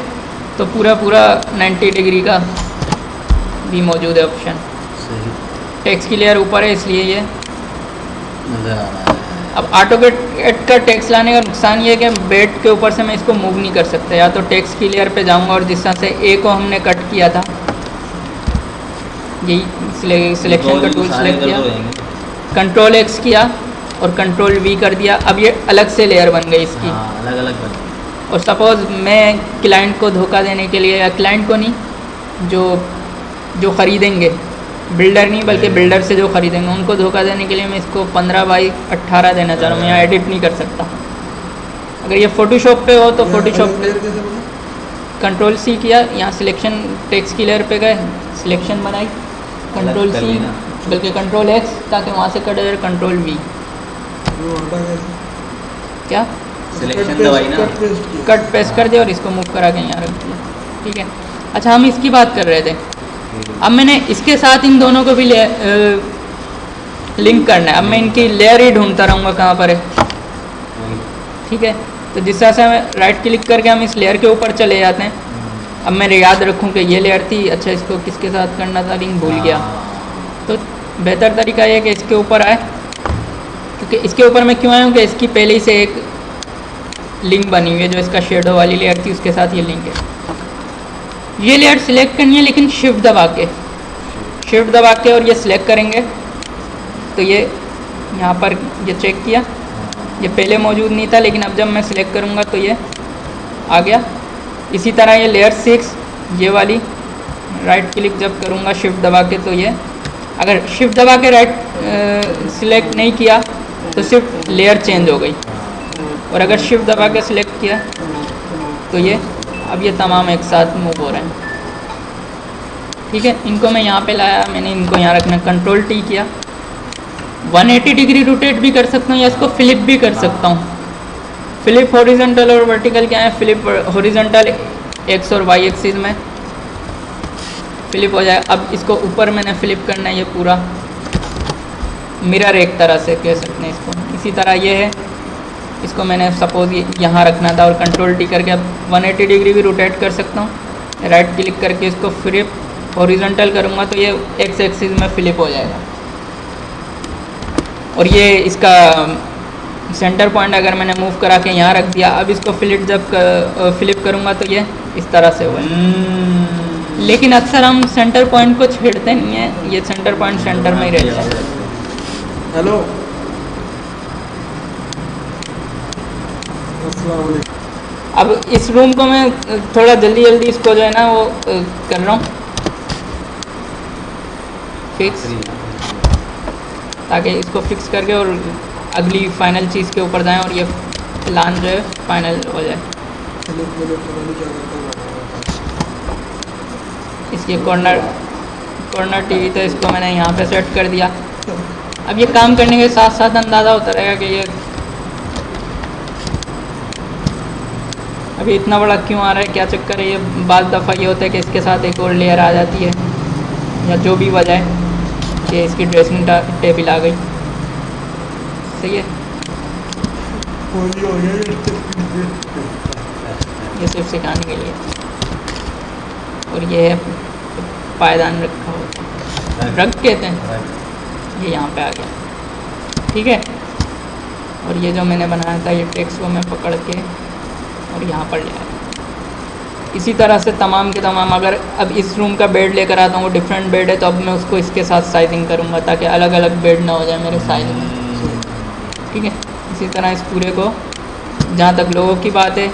तो पूरा 90 डिग्री का भी मौजूद है ऑप्शन। सही टेक्स्ट की लेयर ऊपर है इसलिए ये नज़र आ रहा है। अब ऑटोकैड का टेक्स्ट लाने का नुकसान ये है कि बेड के ऊपर से मैं इसको मूव नहीं कर सकता। या तो टेक्स्ट की लेयर पे जाऊंगा और जिस तरह से ए को हमने कट किया था, यही सिलेक्शन का टूल सेलेक्ट किया, कंट्रोल एक्स किया और कंट्रोल वी कर दिया। अब ये अलग से लेयर बन गई इसकी। अलग अलग बन और सपोज़ मैं क्लाइंट को धोखा देने के लिए, या क्लाइंट को नहीं, जो ख़रीदेंगे, बिल्डर नहीं बल्कि बिल्डर से जो ख़रीदेंगे उनको धोखा देने के लिए मैं इसको 15x18 देना चाह रहा हूँ। यहाँ एडिट नहीं कर सकता। अगर ये फ़ोटोशॉप पे हो तो फ़ोटोशॉप पे कंट्रोल सी किया, यहाँ सिलेक्शन टेक्स्ट की लेयर पे गए, सिलेक्शन बनाई, कंट्रोल सी बल्कि कंट्रोल एक्स, ताकि वहाँ से कट जाए, कंट्रोल वी। क्या सिलेक्शन दवाई ना, कट पेस्ट कर दिया और इसको मूव करा के यहाँ रख दिया। ठीक है, अच्छा हम इसकी बात कर रहे थे। अब मैंने इसके साथ इन दोनों को भी लिंक करना है। अब मैं इनकी लेयर ही ढूंढता रहूँगा कहाँ पर है। ठीक है, तो जिस तरह से हमें राइट क्लिक करके हम इस लेयर के ऊपर चले जाते हैं। अब मैंने याद रखूँ कि ये लेयर थी, अच्छा इसको किसके साथ करना था, लिंक भूल गया। तो बेहतर तरीका ये है कि इसके ऊपर आए, क्योंकि इसके ऊपर मैं क्यों आया हूँ कि इसकी पहले ही से एक लिंक बनी हुई है, जो इसका शेडो वाली लेयर थी उसके साथ ये लिंक है। ये लेयर सिलेक्ट करनी है, लेकिन शिफ्ट दबा के और ये सिलेक्ट करेंगे तो ये यहाँ पर ये चेक किया, ये पहले मौजूद नहीं था, लेकिन अब जब मैं सिलेक्ट करूँगा तो ये आ गया। इसी तरह ये लेयर 6 ये वाली राइट क्लिक जब करूँगा शिफ्ट दबा के तो ये, अगर शिफ्ट दबा के राइट सिलेक्ट नहीं किया तो सिर्फ लेयर चेंज हो गई, और अगर शिफ्ट दबा के सिलेक्ट किया तो ये अब ये तमाम एक साथ मूव हो रहे हैं। ठीक है, इनको मैं यहाँ पे लाया, मैंने इनको यहाँ रखना, कंट्रोल टी किया। 180 डिग्री रोटेट भी कर सकता हूँ या इसको फ्लिप भी कर सकता हूँ। फ्लिप हॉरिजॉन्टल और वर्टिकल क्या है, फ्लिप हॉरिजॉन्टल एक्स और वाई एक्सिस में फ्लिप हो जाए। अब इसको ऊपर मैंने फ्लिप करना है, ये पूरा मिरर एक तरह से कह सकते हैं इसको। इसी तरह ये है, इसको मैंने सपोज यहाँ रखना था और कंट्रोल टी करके अब 180 डिग्री भी रोटेट कर सकता हूँ। राइट क्लिक करके इसको फ्लिप हॉरिजॉन्टल करूँगा तो ये एक्स एक्सिस में फ्लिप हो जाएगा। और ये इसका सेंटर पॉइंट अगर मैंने मूव करा के यहाँ रख दिया, अब इसको फ्लिप करूँगा तो ये इस तरह से हुआ। लेकिन अक्सर हम सेंटर पॉइंट को छेड़ते नहीं हैं, ये सेंटर पॉइंट सेंटर में ही रहता है। हेलो, अब इस रूम को मैं थोड़ा जल्दी इसको जो है ना वो कर रहा हूँ फिक्स, ताकि इसको फिक्स करके और अगली फाइनल चीज़ के ऊपर जाएं और ये प्लान जो है फाइनल हो जाए। इसके कॉर्नर टीवी तो इसको मैंने यहाँ पे सेट कर दिया। अब ये काम करने के साथ साथ अंदाज़ा होता रहेगा कि ये अभी इतना बड़ा क्यों आ रहा है, क्या चक्कर है। ये बाज़ दफ़ा ये होता है कि इसके साथ एक और लेयर आ जाती है, या जो भी वजह है कि इसकी ड्रेसिंग टेबल आ गई। सही है, ये सिर्फ सिखाने के लिए। और ये है पायदान रखा होता है, रग कहते हैं, ये यहाँ पे आ गया। ठीक है, और ये जो मैंने बनाया था ये टेक्स्ट को मैं पकड़ के और यहाँ पर ले आया। इसी तरह से तमाम के तमाम, अगर अब इस रूम का बेड लेकर आता हूँ, वो डिफरेंट बेड है, तो अब मैं उसको इसके साथ साइजिंग करूँगा ताकि अलग अलग बेड ना हो जाए मेरे साइज में। ठीक है, इसी तरह इस पूरे को, जहाँ तक लोगों की बात है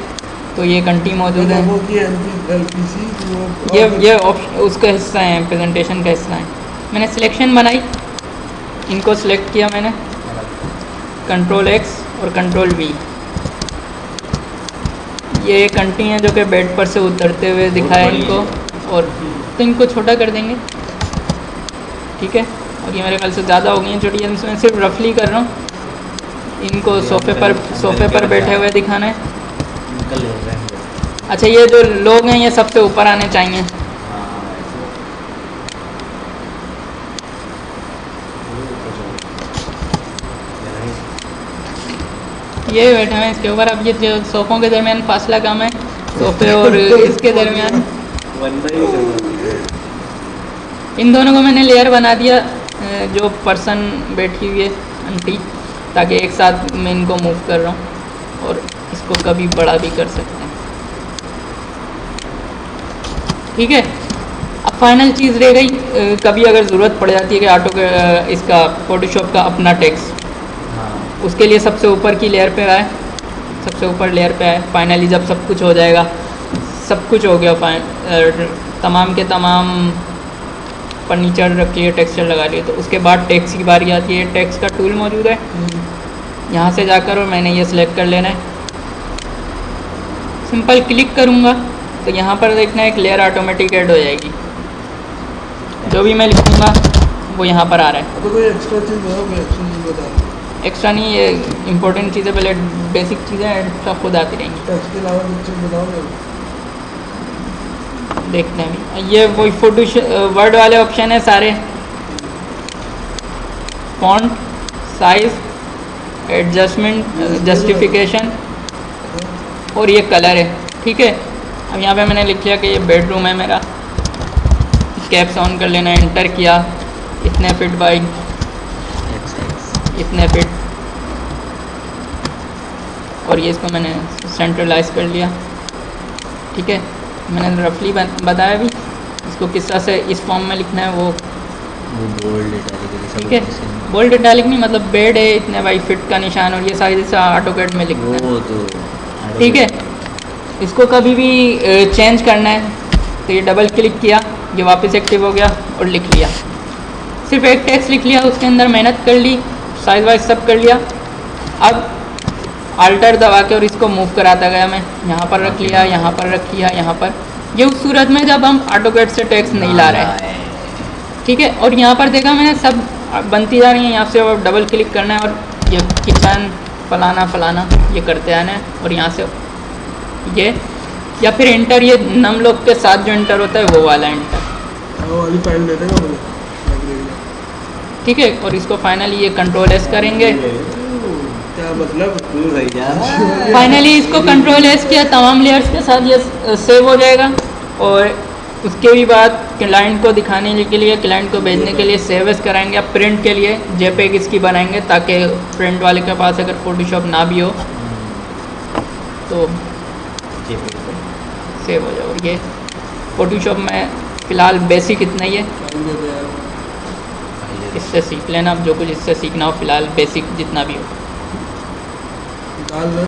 तो ये घंटी मौजूद है, वो की LPC वो ये उसका हिस्सा है, प्रेजेंटेशन का हिस्सा है। मैंने सिलेक्शन बनाई, इनको सिलेक्ट किया मैंने, Ctrl+X और Ctrl+V। ये एक घंटी हैं जो कि बेड पर से उतरते हुए दिखाए इनको, और तो इनको छोटा कर देंगे। ठीक है, और ये मेरे ख्याल से ज़्यादा हो गई हैं छोटी, मैं सिर्फ रफली कर रहा हूँ। इनको सोफ़े पर बैठे हुए दिखाना है। अच्छा, ये जो लोग हैं ये सबसे ऊपर आने चाहिए। ये बैठे हैं इसके ऊपर। अब ये जो सोफ़ों के दरमियान फासला कम है, सोफ़े और इसके दरमियान, इन दोनों को मैंने लेयर बना दिया, जो पर्सन बैठी हुई है आंटी, ताकि एक साथ मैं इनको मूव कर रहा हूँ और इसको कभी बड़ा भी कर सकते हैं। ठीक है, अब फाइनल चीज़ रह गई, कभी अगर ज़रूरत पड़ जाती है कि ऑटो के इसका फोटोशॉप का अपना टेक्स्ट, उसके लिए सबसे ऊपर की लेयर पे आए, सबसे ऊपर लेयर पे आए। फाइनली जब सब कुछ हो जाएगा, सब कुछ हो गया, तमाम के तमाम फर्नीचर रख लिए, टेक्सचर लगा लिए, तो उसके बाद टेक्स्ट की बारी आती है। टेक्स्ट का टूल मौजूद है, यहाँ से जाकर और मैंने ये सिलेक्ट कर लेना है। सिंपल क्लिक करूँगा तो यहाँ पर देखना एक लेयर ऑटोमेटिक ऐड हो जाएगी। जो भी मैं लिखूँगा वो यहाँ पर आ रहा है। तो कोई एक्स्ट्रा चीज़ बताओ, कोई एक्स्ट्रा चीज़ बताओ। एक्स्ट्रा नहीं, ये इंपॉर्टेंट चीज़ें पहले, बेसिक चीज़ें एक्स्ट्रा खुद आती रहेंगी। टेक्स्ट के अलावा कुछ चीज़ बताओ। देखते हैं अभी, ये वही फोटो वर्ड वाले ऑप्शन है सारे, फॉन्ट, साइज, एडजस्टमेंट, जस्टिफिकेशन और ये कलर है। ठीक है, अब यहाँ पे मैंने लिख लिया कि ये बेडरूम है मेरा। कैप्स ऑन कर लेना, एंटर किया, इतने फिट बाई इतने फिट, और ये इसको मैंने सेंट्रलाइज कर लिया। ठीक है, मैंने रफली बताया भी इसको किस तरह से इस फॉर्म में लिखना है, वो बोल्ड इटैलिक। ठीक है, बोल्ड इटैलिक नहीं, मतलब बेड है इतने बाई फिट का निशान, और ये सारी जैसे ऑटोकैड में लिखना है। वो तो ठीक है, इसको कभी भी चेंज करना है तो ये डबल क्लिक किया, ये वापस एक्टिव हो गया और लिख लिया। सिर्फ एक टेक्स्ट लिख लिया, उसके अंदर मेहनत कर ली, साइज वाइज सब कर लिया। अब आल्टर दबा के और इसको मूव कराता गया मैं, यहाँ पर रख लिया, यहाँ पर रख लिया, यहाँ पर। ये उस सूरत में जब हम ऑटोकैड से टेक्स्ट नहीं ला रहे हैं। ठीक है, और यहाँ पर देखा मैंने सब बनती जा रही हैं। यहाँ से अब डबल क्लिक करना है और ये किचन फलाना फलाना ये करते आना है, और यहाँ से ये, या फिर एंटर, ये नम लोग के साथ जो एंटर होता है वो वाला एंटर। वो वाली फाइल दे देगा मुझे। ठीक है, और इसको फाइनली ये Ctrl+S करेंगे। क्या मतलब? फाइनली इसको Ctrl+S किया, तमाम लेयर्स के साथ ये सेव हो जाएगा। और उसके भी बाद क्लाइंट को दिखाने के लिए, क्लाइंट को भेजने के लिए सेव एज कराएंगे। अब प्रिंट के लिए JPEG इसकी बनाएंगे, ताकि प्रिंट वाले के पास अगर फोटोशॉप ना भी हो तो सेव हो जाए। और ये फोटोशॉप में फ़िलहाल बेसिक इतना ही है, इससे सीख लेना। अब जो कुछ इससे सीखना हो, फ़िलहाल बेसिक जितना भी हो।